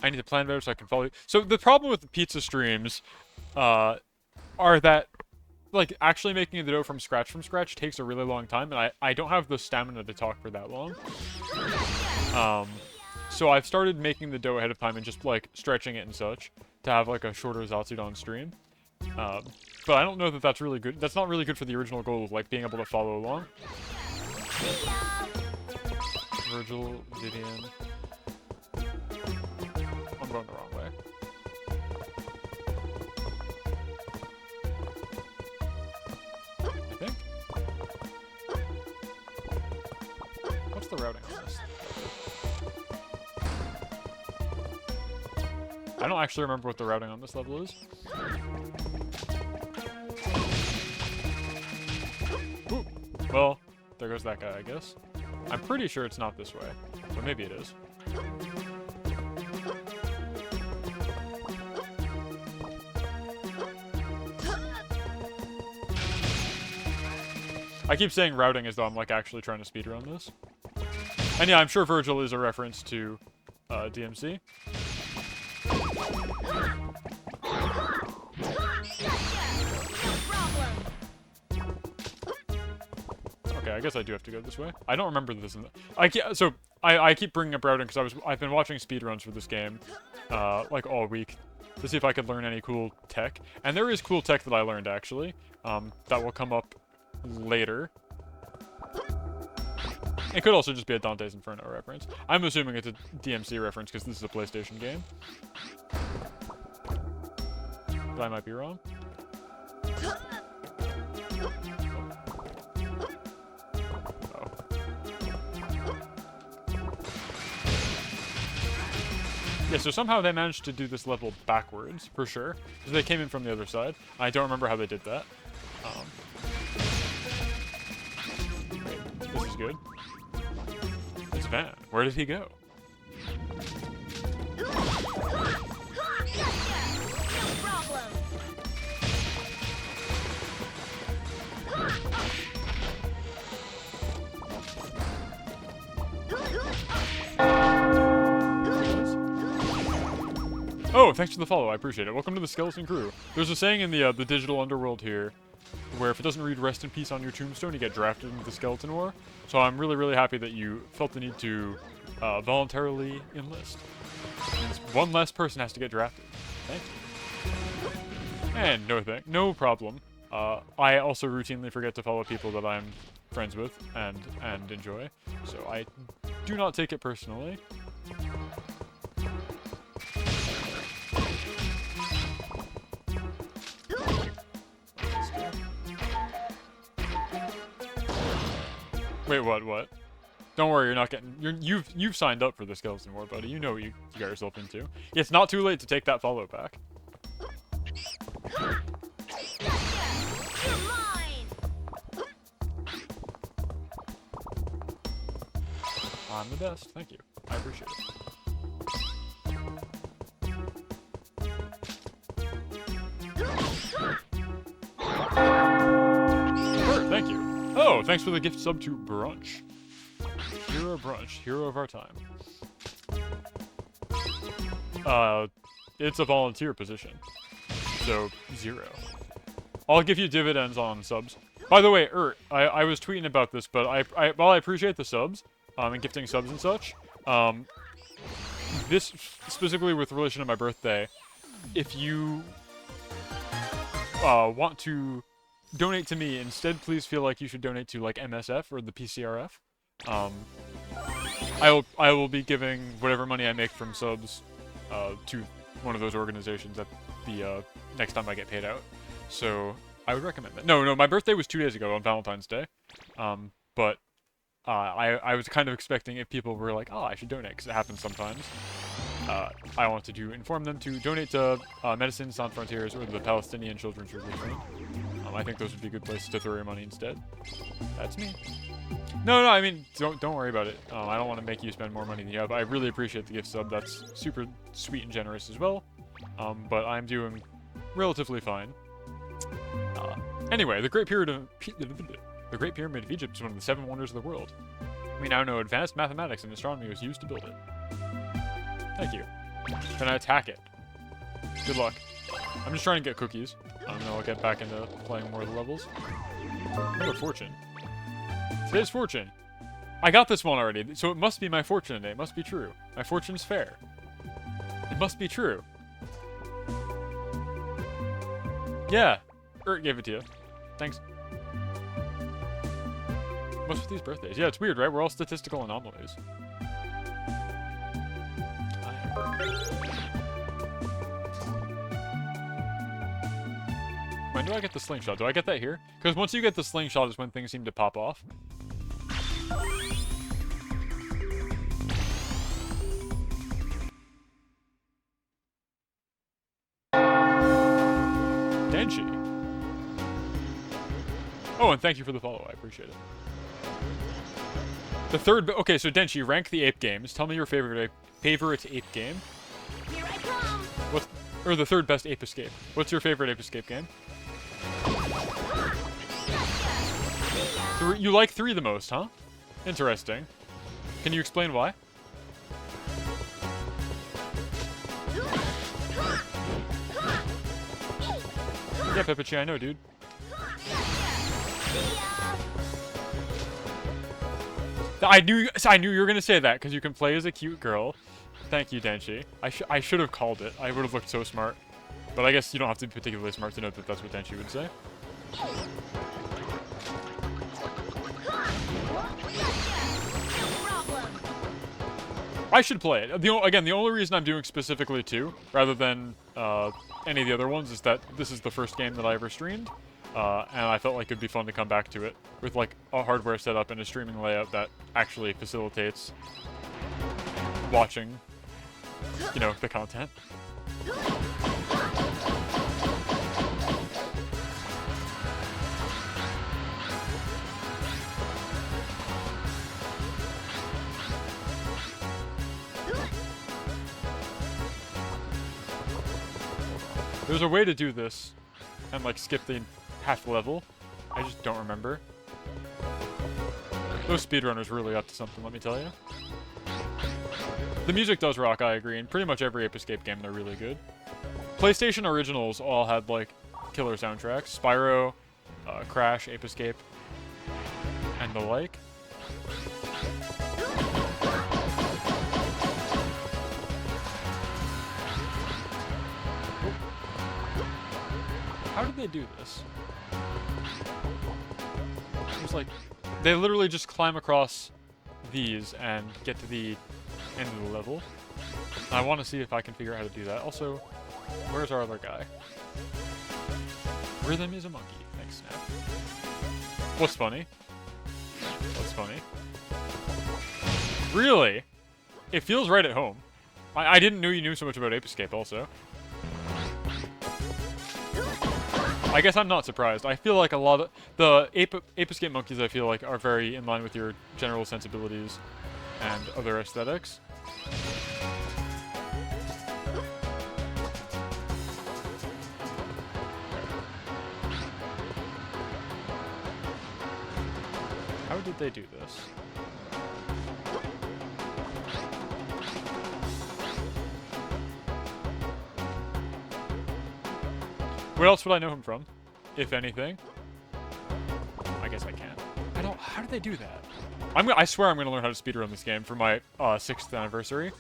I need to plan better so I can follow you. So the problem with the pizza streams are that like actually making the dough from scratch takes a really long time, and I don't have the stamina to talk for that long. So I've started making the dough ahead of time and just like stretching it and such to have like a shorter Zatsuda on stream. But I don't know that that's really good. That's not really good for the original goal of like being able to follow along. Virgil, Vivian. I'm going the wrong way. I think. What's the routing on this? I don't actually remember what the routing on this level is. Ooh. Well, there goes that guy, I guess. I'm pretty sure it's not this way, but maybe it is. I keep saying routing as though I'm like actually trying to speedrun this. And yeah, I'm sure Virgil is a reference to DMC. Okay, I guess I do have to go this way. I don't remember this. I keep bringing up routing because I've been watching speedruns for this game, like all week, to see if I could learn any cool tech. And there is cool tech that I learned actually, that will come up later. It could also just be a Dante's Inferno reference. I'm assuming it's a DMC reference because this is a PlayStation game. But I might be wrong. Yeah, so somehow they managed to do this level backwards, for sure. Because they came in from the other side. I don't remember how they did that. Wait, this is good. It's Van. Where did he go? Oh, thanks for the follow. I appreciate it. Welcome to the Skeleton Crew. There's a saying in the digital underworld here, where if it doesn't read "Rest in Peace" on your tombstone, you get drafted into the Skeleton War. So I'm really, really happy that you felt the need to voluntarily enlist. Means one less person has to get drafted. Thank you. And no problem. I also routinely forget to follow people that I'm friends with and enjoy, so I do not take it personally. Wait, what? Don't worry, you're not getting. You've signed up for the Skeleton War, buddy. You know what you got yourself into. It's not too late to take that follow back. I'm the best. Thank you. I appreciate it. Bert, thank you. Oh, thanks for the gift sub to Brunch. Hero Brunch, hero of our time. It's a volunteer position. So, 0. I'll give you dividends on subs. By the way, I was tweeting about this, but while I appreciate the subs, and gifting subs and such, this, specifically with relation to my birthday, if you, want to donate to me, instead please feel like you should donate to, like, MSF or the PCRF. I will be giving whatever money I make from subs, to one of those organizations at the, next time I get paid out. So, I would recommend that. No, my birthday was 2 days ago on Valentine's Day. But I was kind of expecting if people were like, oh, I should donate, because it happens sometimes. I wanted to inform them to donate to Medicine Sans Frontiers or the Palestinian Children's Relief Fund. I think those would be good places to throw your money instead. That's me. No, I mean, don't worry about it. I don't want to make you spend more money than you have. I really appreciate the gift sub. That's super sweet and generous as well. But I'm doing relatively fine. Anyway, the Great Pyramid of Egypt is one of the 7 wonders of the world. We now know advanced mathematics and astronomy was used to build it. Thank you. Can I attack it? Good luck. I'm just trying to get cookies. And then I'll get back into playing more of the levels. Oh, fortune. Today's fortune. I got this one already, so it must be my fortune today. It must be true. My fortune's fair. It must be true. Yeah. Gave it to you. Thanks. What's with these birthdays? Yeah, it's weird, right? We're all statistical anomalies. When do I get the slingshot? Do I get that here? Because once you get the slingshot is when things seem to pop off. Denji. Oh, and thank you for the follow. I appreciate it. The third... Okay, so Denji, rank the ape games. Tell me your favorite ape game. Here I come. Or the third best Ape Escape. What's your favorite Ape Escape game? You like 3 the most, huh? Interesting. Can you explain why? Yeah, Peppachi, I know, dude. I knew you were gonna say that because you can play as a cute girl. Thank you, Denshi. I should have called it. I would have looked so smart. But I guess you don't have to be particularly smart to know that that's what Denshi would say. I should play it. Again, the only reason I'm doing specifically 2, rather than any of the other ones, is that this is the first game that I ever streamed. And I felt like it'd be fun to come back to it with like a hardware setup and a streaming layout that actually facilitates watching, you know, the content. There's a way to do this and like skip the half level. I just don't remember. Those speedrunners really up to something, let me tell you. The music does rock, I agree. In pretty much every Ape Escape game, they're really good. PlayStation originals all had like killer soundtracks. Spyro, Crash, Ape Escape, and the like. How did they do this? It was like, they literally just climb across these and get to the end of the level. I want to see if I can figure out how to do that. Also, where's our other guy? Rhythm is a monkey. Thanks, Snap. What's funny? What's funny? Really? It feels right at home. I didn't know you knew so much about Ape Escape also. I guess I'm not surprised. I feel like a lot of the Ape Escape monkeys, I feel like, are very in line with your general sensibilities and other aesthetics. did they do this? What else would I know him from? If anything. I guess I can. I don't... How did they do that? I swear I'm going to learn how to speedrun this game for my 6th anniversary.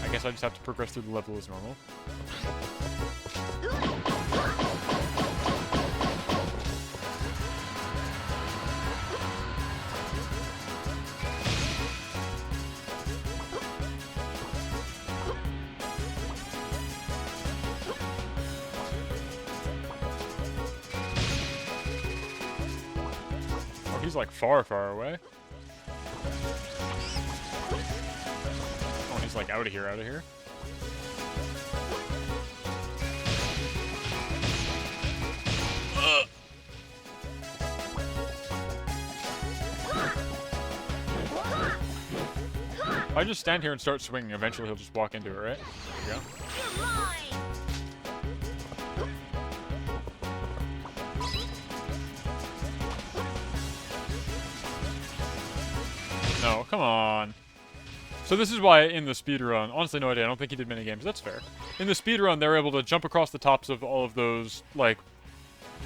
I guess I just have to progress through the level as normal. Oh, he's like far, far away. Oh, he's like out of here, out of here. If I just stand here and start swinging, eventually he'll just walk into it, right? There you go. No, come on. So this is why in the speedrun, honestly no idea, I don't think he did mini games, that's fair. In the speedrun, they were able to jump across the tops of all of those, like,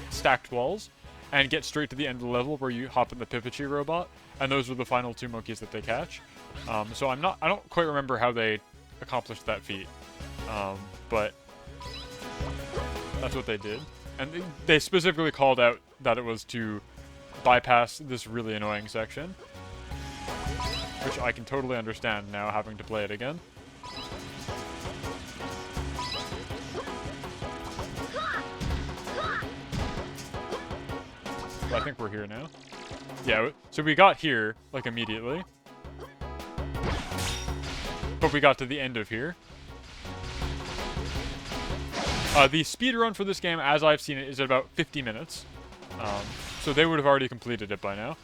stacked walls, and get straight to the end of the level where you hop in the Pipichi robot, and those were the final 2 monkeys that they catch. So I don't quite remember how they accomplished that feat, but that's what they did. And they specifically called out that it was to bypass this really annoying section, which I can totally understand now, having to play it again. So I think we're here now. Yeah, so we got here, like, immediately. But we got to the end of here. The speedrun for this game, as I've seen it, is at about 50 minutes. So they would have already completed it by now.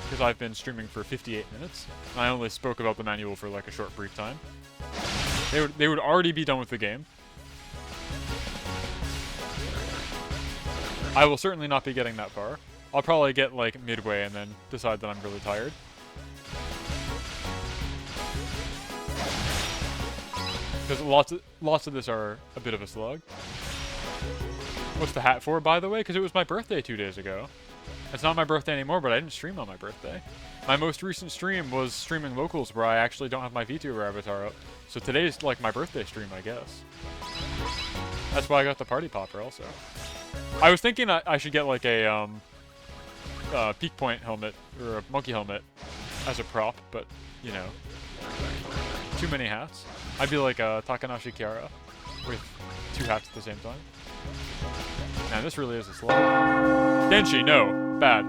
Because I've been streaming for 58 minutes. And I only spoke about the manual for like a short brief time. They would already be done with the game. I will certainly not be getting that far. I'll probably get like midway and then decide that I'm really tired. Because lots of this are a bit of a slug. What's the hat for, by the way? Because it was my birthday 2 days ago. It's not my birthday anymore, but I didn't stream on my birthday. My most recent stream was streaming locals where I actually don't have my VTuber avatar up. So today's like my birthday stream, I guess. That's why I got the party popper also. I was thinking I should get like a peak point helmet or a monkey helmet as a prop, but you know, too many hats. I'd be like a Takanashi Kiara with 2 hats at the same time. Man, this really is a slug. Denshi, no, bad.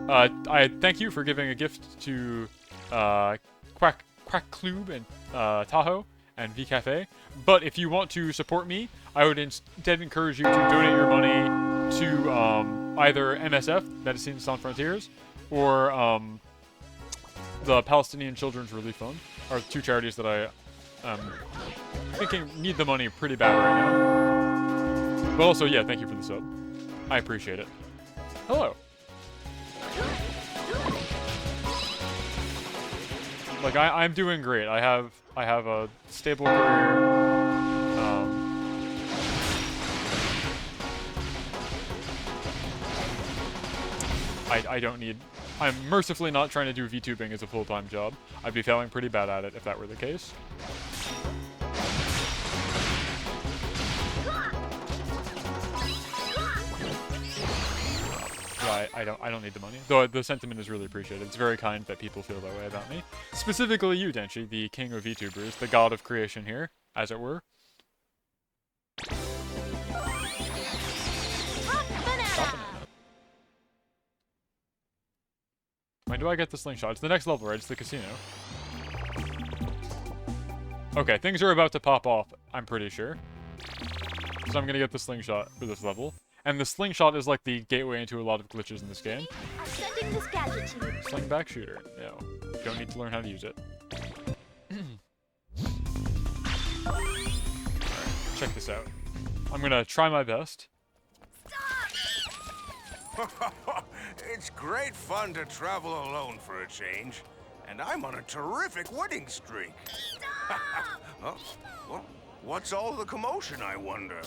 I thank you for giving a gift to Quack Club and Tahoe and V Cafe. But if you want to support me, I would instead encourage you to donate your money to either MSF, Medicine Sans Frontiers, or the Palestinian Children's Relief Fund, are 2 charities that I thinking need the money pretty bad right now. But also, yeah, thank you for the sub. I appreciate it. Hello. Like I'm doing great. I have a stable career. I don't need. I'm mercifully not trying to do VTubing as a full-time job. I'd be failing pretty bad at it if that were the case. Yeah, I don't need the money. Though the sentiment is really appreciated. It's very kind that people feel that way about me. Specifically you, Denshi, the king of VTubers, the god of creation here, as it were. When do I get the slingshot? It's the next level, right? It's the casino. Okay, things are about to pop off, I'm pretty sure. So I'm gonna get the slingshot for this level. And the slingshot is like the gateway into a lot of glitches in this game. I'm sending this gadget to you. Sling back shooter. No. Don't need to learn how to use it. Alright, check this out. I'm gonna try my best. It's great fun to travel alone for a change. And I'm on a terrific wedding streak. Huh? What's all the commotion, I wonder?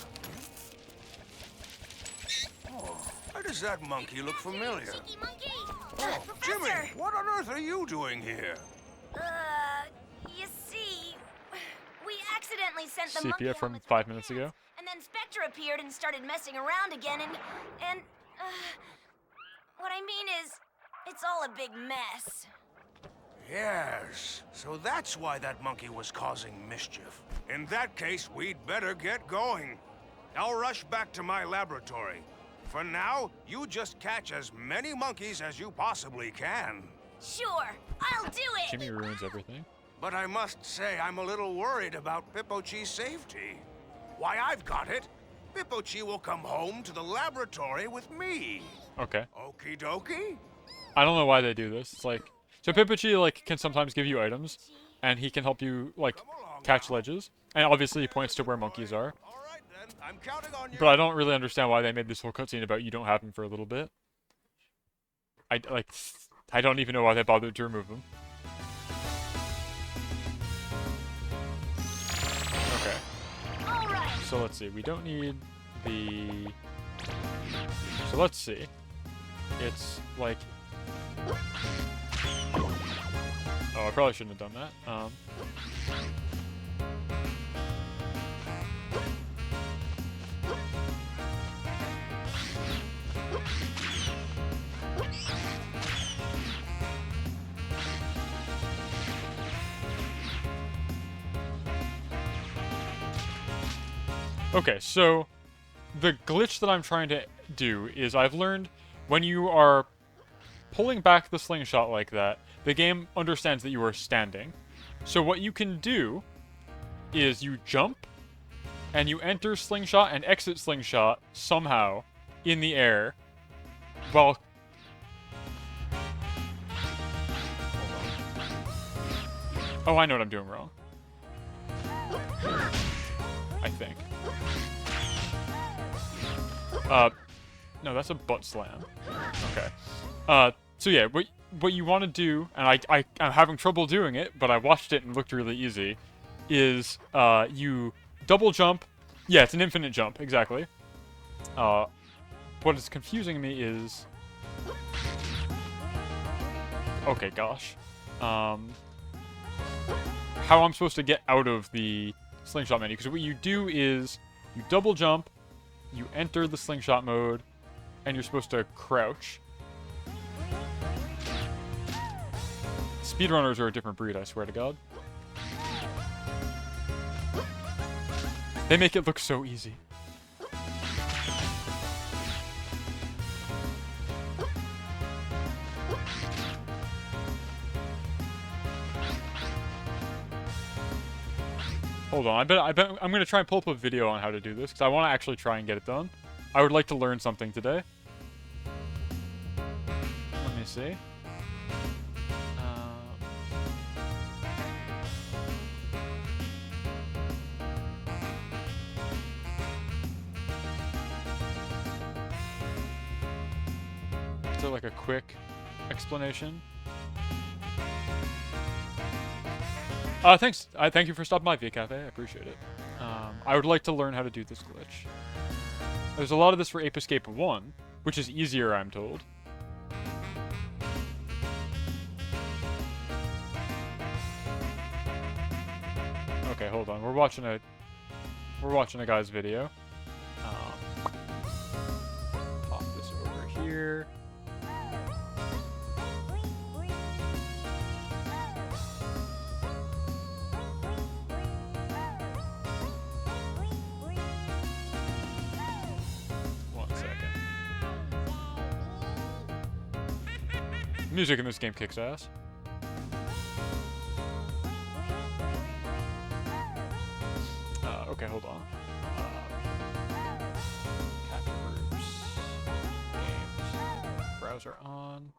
Oh, why does that monkey look familiar? Oh, Jimmy, what on earth are you doing here? You see, we accidentally sent the monkey Sepia out from with 5 minutes ago. and then Spectre appeared and started messing around again, and what I mean is, it's all a big mess. Yes, so that's why that monkey was causing mischief. In that case, we'd better get going. I'll rush back to my laboratory. For now, you just catch as many monkeys as you possibly can. Sure, I'll do it! Jimmy ruins everything. But I must say, I'm a little worried about Pippochi's safety. Why, I've got it. Pippochi will come home to the laboratory with me. Okay. Okie dokie? I don't know why they do this. It's like, so Pippochi like can sometimes give you items, and he can help you like catch ledges, and obviously he points to where monkeys are. All right then, I'm counting on you. But I don't really understand why they made this whole cutscene about you don't have him for a little bit. I don't even know why they bothered to remove him. Okay. All right. So let's see. We don't need the. So let's see. It's like. Oh, I probably shouldn't have done that. Okay, so the glitch that I'm trying to do is I've learned when you are pulling back the slingshot like that, the game understands that you are standing. So what you can do is you jump and you enter slingshot and exit slingshot somehow in the air while... Oh, I know what I'm doing wrong. I think. No, that's a butt slam. Okay. So yeah, what you want to do, and I'm having trouble doing it, but I watched it and it looked really easy, is you double jump. Yeah, it's an infinite jump, exactly. What is confusing me is... Okay, gosh. How I'm supposed to get out of the slingshot menu, because what you do is you double jump, you enter the slingshot mode, and you're supposed to crouch. Speedrunners are a different breed, I swear to God. They make it look so easy. Hold on, I bet I'm gonna try and pull up a video on how to do this, because I want to actually try and get it done. I would like to learn something today. Let me see. Is there like a quick explanation? Thanks. Thank you for stopping by, Via Cafe. I appreciate it. I would like to learn how to do this glitch. There's a lot of this for Ape Escape 1, which is easier, I'm told. Okay, hold on. We're watching a guy's video. Pop this over here. Music in this game kicks ass. Okay, hold on. Capture groups. Games. Browser on.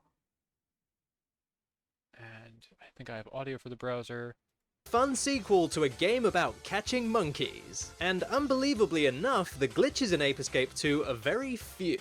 And I think I have audio for the browser. Fun sequel to a game about catching monkeys. And unbelievably enough, the glitches in Ape Escape 2 are very few.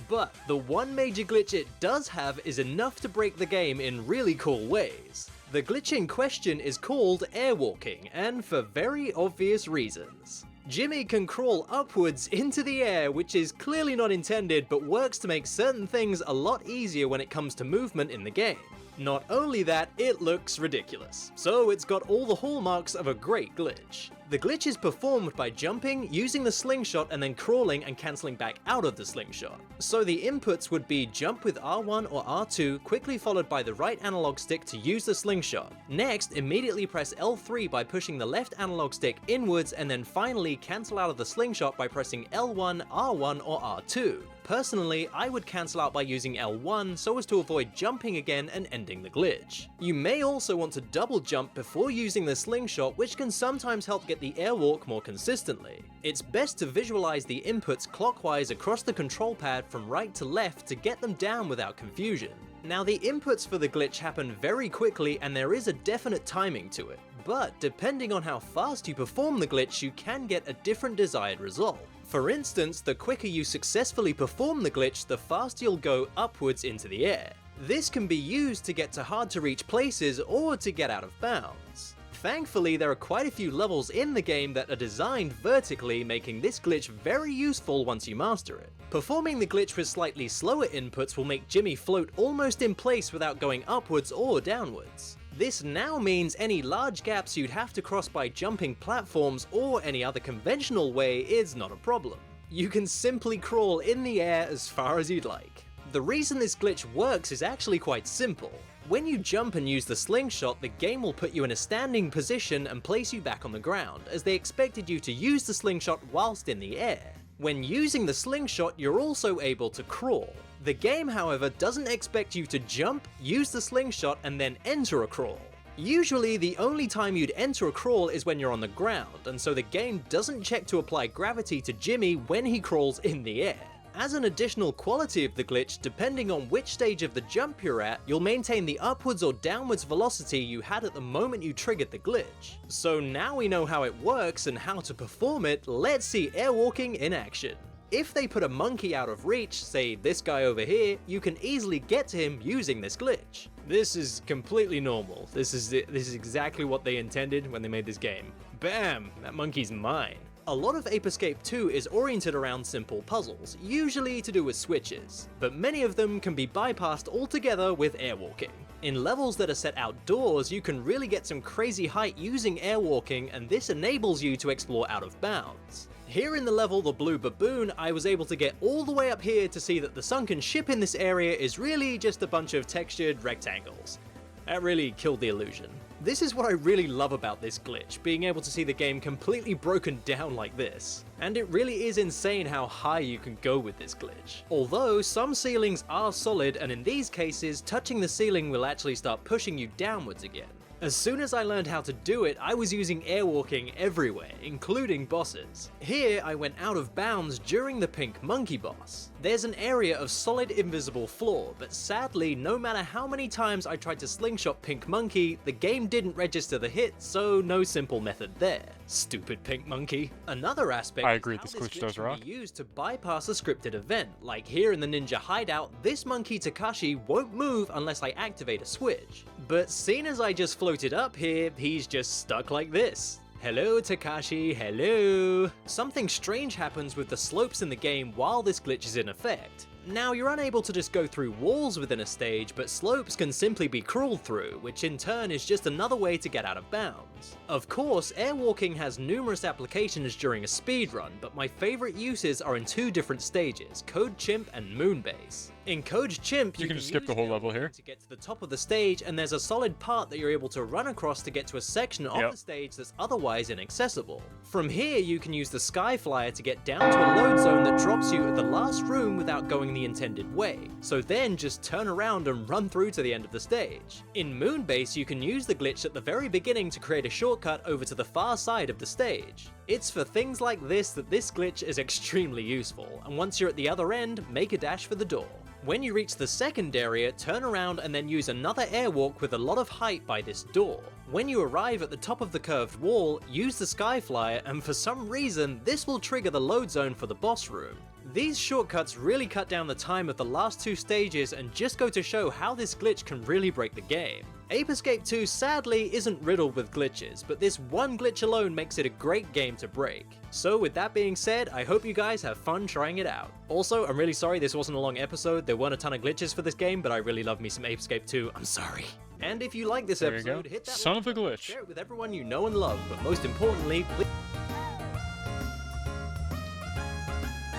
But the one major glitch it does have is enough to break the game in really cool ways. The glitch in question is called airwalking, and for very obvious reasons. Jimmy can crawl upwards into the air, which is clearly not intended but works to make certain things a lot easier when it comes to movement in the game. Not only that, it looks ridiculous, so it's got all the hallmarks of a great glitch. The glitch is performed by jumping, using the slingshot, and then crawling and cancelling back out of the slingshot. So the inputs would be jump with R1 or R2, quickly followed by the right analog stick to use the slingshot. Next, immediately press L3 by pushing the left analog stick inwards, and then finally cancel out of the slingshot by pressing L1, R1, or R2. Personally, I would cancel out by using L1 so as to avoid jumping again and ending the glitch. You may also want to double jump before using the slingshot, which can sometimes help get the airwalk more consistently. It's best to visualize the inputs clockwise across the control pad from right to left to get them down without confusion. Now the inputs for the glitch happen very quickly and there is a definite timing to it, but depending on how fast you perform the glitch you can get a different desired result. For instance, the quicker you successfully perform the glitch, the faster you'll go upwards into the air. This can be used to get to hard to reach places or to get out of bounds. Thankfully, there are quite a few levels in the game that are designed vertically, making this glitch very useful once you master it. Performing the glitch with slightly slower inputs will make Jimmy float almost in place without going upwards or downwards. This now means any large gaps you'd have to cross by jumping platforms or any other conventional way is not a problem. You can simply crawl in the air as far as you'd like. The reason this glitch works is actually quite simple. When you jump and use the slingshot, the game will put you in a standing position and place you back on the ground, as they expected you to use the slingshot whilst in the air. When using the slingshot, you're also able to crawl. The game, however, doesn't expect you to jump, use the slingshot, and then enter a crawl. Usually, the only time you'd enter a crawl is when you're on the ground, and so the game doesn't check to apply gravity to Jimmy when he crawls in the air. As an additional quality of the glitch, depending on which stage of the jump you're at, you'll maintain the upwards or downwards velocity you had at the moment you triggered the glitch. So now we know how it works and how to perform it, let's see airwalking in action. If they put a monkey out of reach, say this guy over here, you can easily get to him using this glitch. This is completely normal. This is exactly what they intended when they made this game. Bam! That monkey's mine. A lot of Ape Escape 2 is oriented around simple puzzles, usually to do with switches, but many of them can be bypassed altogether with airwalking. In levels that are set outdoors, you can really get some crazy height using airwalking, and this enables you to explore out of bounds. Here in the level The Blue Baboon, I was able to get all the way up here to see that the sunken ship in this area is really just a bunch of textured rectangles. That really killed the illusion. This is what I really love about this glitch, being able to see the game completely broken down like this. And it really is insane how high you can go with this glitch. Although some ceilings are solid, and in these cases, touching the ceiling will actually start pushing you downwards again. As soon as I learned how to do it, I was using airwalking everywhere, including bosses. Here, I went out of bounds during the Pink Monkey boss. There's an area of solid invisible floor, but sadly, no matter how many times I tried to slingshot Pink Monkey, the game didn't register the hit, so no simple method there. Stupid Pink Monkey. Another aspect I agree, is how this glitch does can rock. be used to bypass a scripted event. Like here in the ninja hideout, this monkey Takashi won't move unless I activate a switch. But seeing as I just floated up here, he's just stuck like this. Hello Takashi, hello! Something strange happens with the slopes in the game while this glitch is in effect. Now, you're unable to just go through walls within a stage, but slopes can simply be crawled through, which in turn is just another way to get out of bounds. Of course, airwalking has numerous applications during a speedrun, but my favourite uses are in two different stages, Code Chimp and Moonbase. In Code Chimp, You can just skip the whole level here. to get to the top of the stage, and there's a solid part that you're able to run across to get to a section of the stage that's otherwise inaccessible. From here, you can use the Sky Flyer to get down to a load zone that drops you at the last room without going the intended way, so then just turn around and run through to the end of the stage. In Moonbase, you can use the glitch at the very beginning to create a shortcut over to the far side of the stage. It's for things like this that this glitch is extremely useful, and once you're at the other end, make a dash for the door. When you reach the second area, turn around and then use another airwalk with a lot of height by this door. When you arrive at the top of the curved wall, use the Skyflyer, and for some reason, this will trigger the load zone for the boss room. These shortcuts really cut down the time of the last 2 stages and just go to show how this glitch can really break the game. Ape Escape 2 sadly isn't riddled with glitches, but this one glitch alone makes it a great game to break. So with that being said, I hope you guys have fun trying it out. Also, I'm really sorry this wasn't a long episode, there weren't a ton of glitches for this game, but I really love me some Ape Escape 2, I'm sorry. And if you like this There you episode, go. hit that Son like of a button, glitch. share it with everyone you know and love, but most importantly, please...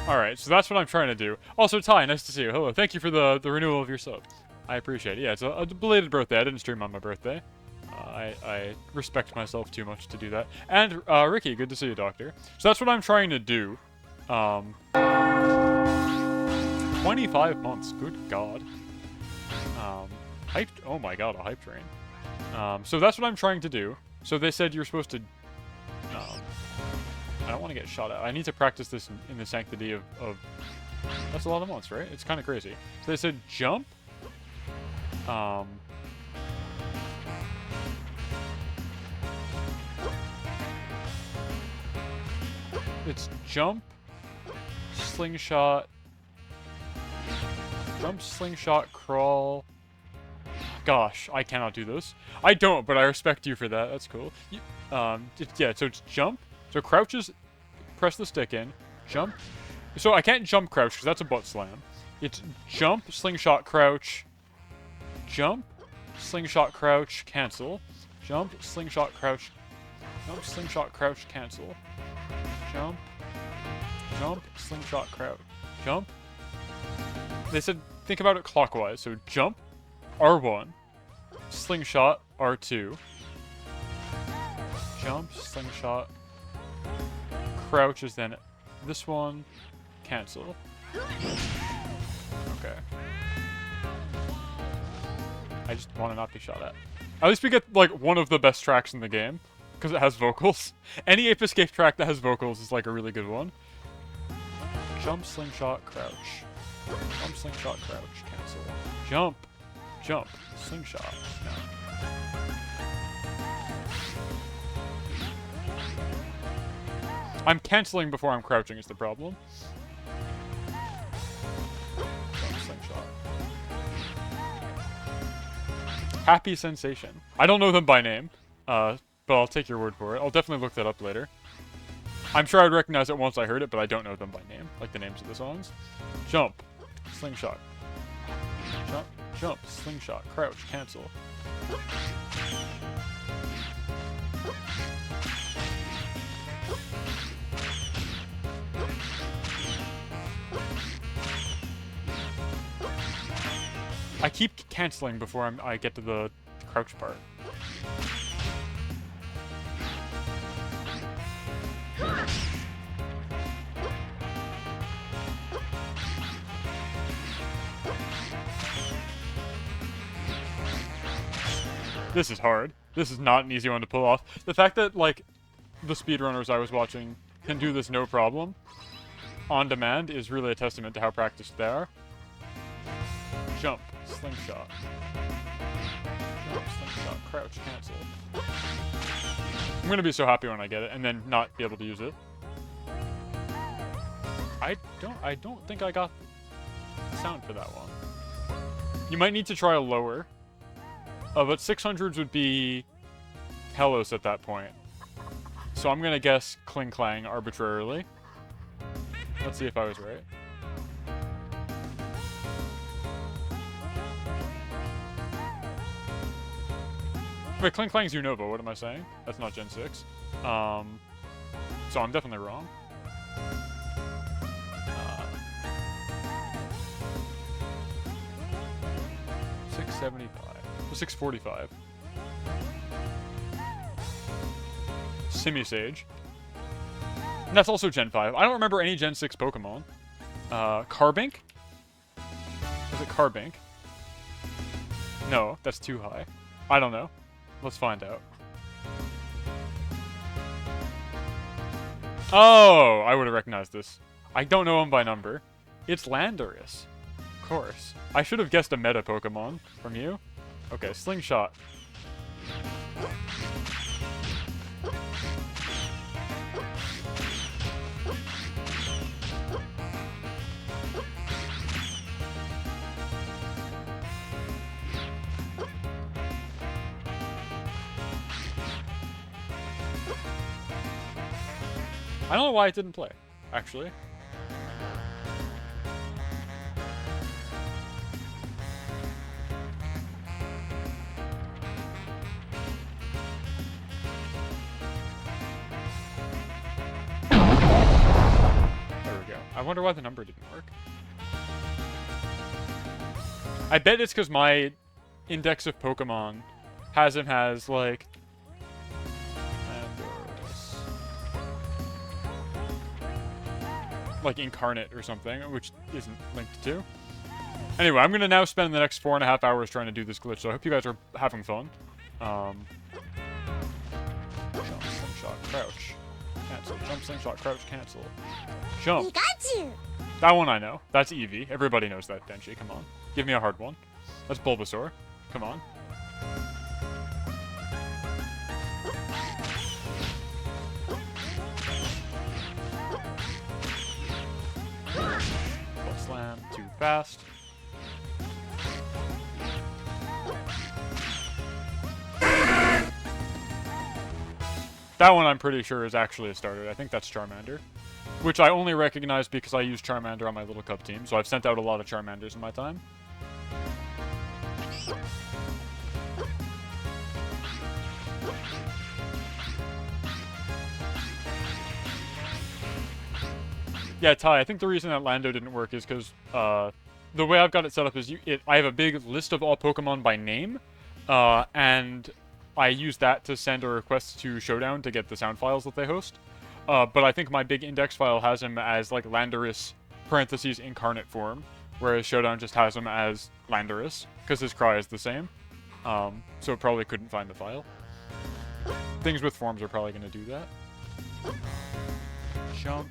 Alright, so that's what I'm trying to do. Also, Ty, nice to see you. Hello, thank you for the renewal of your sub. I appreciate it. Yeah, it's a belated birthday. I didn't stream on my birthday. I respect myself too much to do that. And, Ricky, good to see you, Doctor. So that's what I'm trying to do. 25 months, good god. Hyped, oh my god, a hype train. So that's what I'm trying to do. So they said you're supposed to, I don't want to get shot at. I need to practice this in the sanctity of, that's a lot of months, right? It's kind of crazy. So they said jump. It's jump, slingshot, crawl. Gosh, I cannot do this. I don't, but I respect you for that. That's cool. Yeah, so it's jump. So crouch is, press the stick in, jump. So I can't jump crouch because that's a butt slam. It's jump, slingshot, crouch, jump, slingshot, crouch, cancel. Jump, slingshot, crouch, cancel. Jump, slingshot, crouch, jump. They said think about it clockwise. So jump, R1, slingshot, R2, jump, slingshot, crouch is then this one, cancel. Okay. I just want to not be shot at. At least we get, like, one of the best tracks in the game, because it has vocals. Any Ape Escape track that has vocals is, like, a really good one. Jump, slingshot, crouch. Jump, slingshot, crouch, cancel. Jump, slingshot. No. I'm canceling before I'm crouching is the problem. Jump, slingshot. Happy Sensation. I don't know them by name, but I'll take your word for it. I'll definitely look that up later. I'm sure I'd recognize it once I heard it, but I don't know them by name, like the names of the songs. Jump, slingshot. Jump, slingshot, crouch, cancel. I keep canceling before I get to the crouch part. This is hard. This is not an easy one to pull off. The fact that, like, the speedrunners I was watching can do this no problem on demand is really a testament to how practiced they are. Jump, slingshot. Jump, slingshot, crouch, cancel. I'm gonna be so happy when I get it and then not be able to use it. I don't think I got the sound for that one. You might need to try a lower. But 600s would be Telos at that point. So I'm gonna guess Kling Klang arbitrarily. Let's see if I was right. Wait, Kling Klang's Unova, what am I saying? That's not Gen 6. So I'm definitely wrong. 675. 645. Simisage. And that's also Gen 5. I don't remember any Gen 6 Pokemon. Carbink? Is it Carbink? No, that's too high. I don't know. Let's find out. Oh, I would have recognized this. I don't know him by number. It's Landorus. Of course. I should have guessed a meta Pokemon from you. Okay, Slingshot. I don't know why it didn't play, actually. There we go. I wonder why the number didn't work. I bet it's because my index of Pokemon has like like incarnate or something, which isn't linked to. Anyway, I'm gonna now spend the next 4.5 hours trying to do this glitch, so I hope you guys are having fun. Jump, slingshot, crouch, cancel. Jump, slingshot, crouch, cancel. Jump. That one I know. That's Eevee. Everybody knows that, Denji. Come on. Give me a hard one. That's Bulbasaur. Come on. Slam, too fast. That one I'm pretty sure is actually a starter. I think that's Charmander. Which I only recognize because I use Charmander on my Little Cup team, so I've sent out a lot of Charmanders in my time. Yeah, Ty, I think the reason that Lando didn't work is because the way I've got it set up is I have a big list of all Pokemon by name, and I use that to send a request to Showdown to get the sound files that they host. But I think my big index file has him as like Landorus parentheses incarnate form, whereas Showdown just has him as Landorus because his cry is the same. So it probably couldn't find the file. Things with forms are probably going to do that. Jump.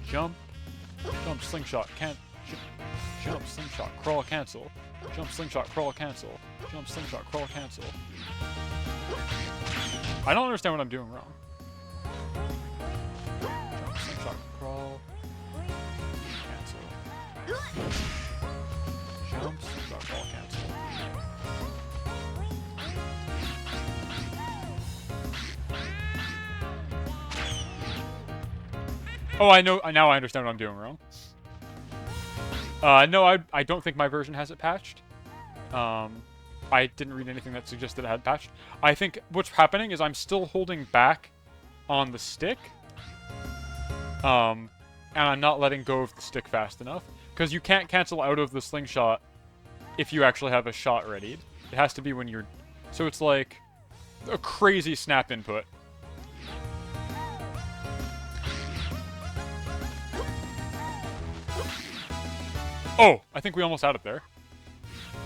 Jump. Jump, slingshot, jump, slingshot, crawl, cancel. Jump, slingshot, crawl, cancel. Jump, slingshot, crawl, cancel. I don't understand what I'm doing wrong. Jump, slingshot, crawl, cancel. Jump, slingshot, crawl, cancel. Oh, I know. Now I understand what I'm doing wrong. No, I don't think my version has it patched. I didn't read anything that suggested it had patched. I think what's happening is I'm still holding back on the stick. And I'm not letting go of the stick fast enough. Because you can't cancel out of the slingshot if you actually have a shot readied. It has to be when you're... So it's like a crazy snap input. Oh, I think we almost had it there.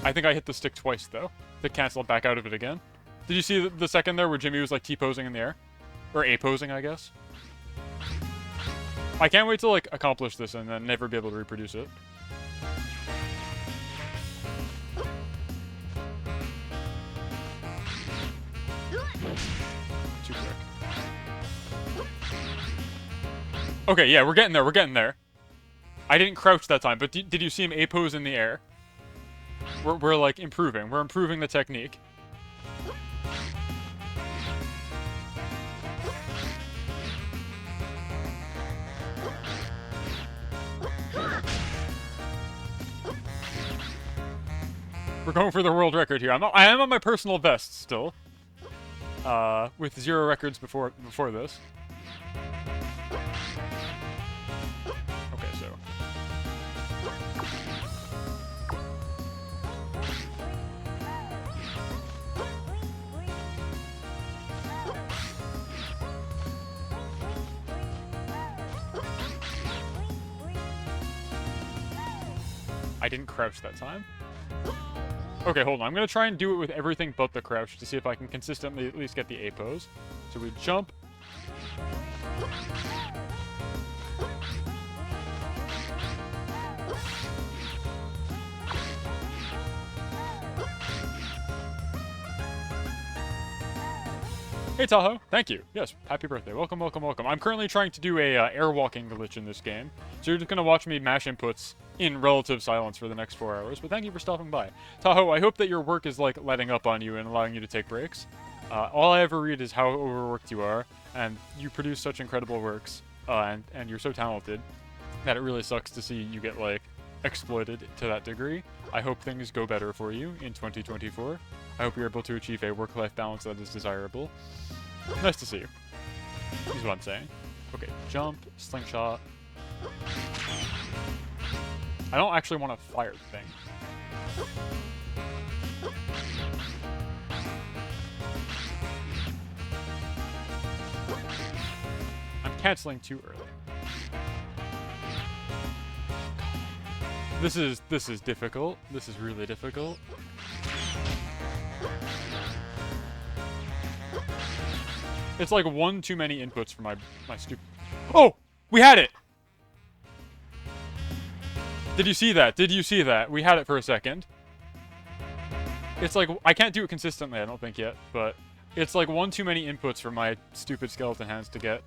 I think I hit the stick twice, though, to cancel it back out of it again. Did you see the second there where Jimmy was, like, T-posing in the air? Or A-posing, I guess? I can't wait to, like, accomplish this and then never be able to reproduce it. Too quick. Okay, yeah, we're getting there, we're getting there. I didn't crouch that time, but did you see him A-pose in the air? We're like improving. We're improving the technique. We're going for the world record here. I am on my personal best still. With 0 records before this. I didn't crouch that time. Okay, hold on. I'm gonna try and do it with everything but the crouch to see if I can consistently at least get the A pose. So we jump. Hey Tahoe, thank you. Yes, happy birthday. Welcome, welcome, welcome. I'm currently trying to do a airwalking glitch in this game, so you're just gonna watch me mash inputs in relative silence for the next 4 hours. But thank you for stopping by, Tahoe. I hope that your work is like letting up on you and allowing you to take breaks. All I ever read is how overworked you are, and you produce such incredible works, and you're so talented that it really sucks to see you get like exploited to that degree. I hope things go better for you in 2024. I hope you're able to achieve a work-life balance that is desirable. Nice to see you. Is what I'm saying. Okay, jump, slingshot. I don't actually want to fire the thing. I'm canceling too early. This is difficult. This is really difficult. It's like one too many inputs for my stupid. Oh, we had it. Did you see that? Did you see that? We had it for a second. It's like I can't do it consistently, I don't think yet, but it's like one too many inputs for my stupid skeleton hands to get.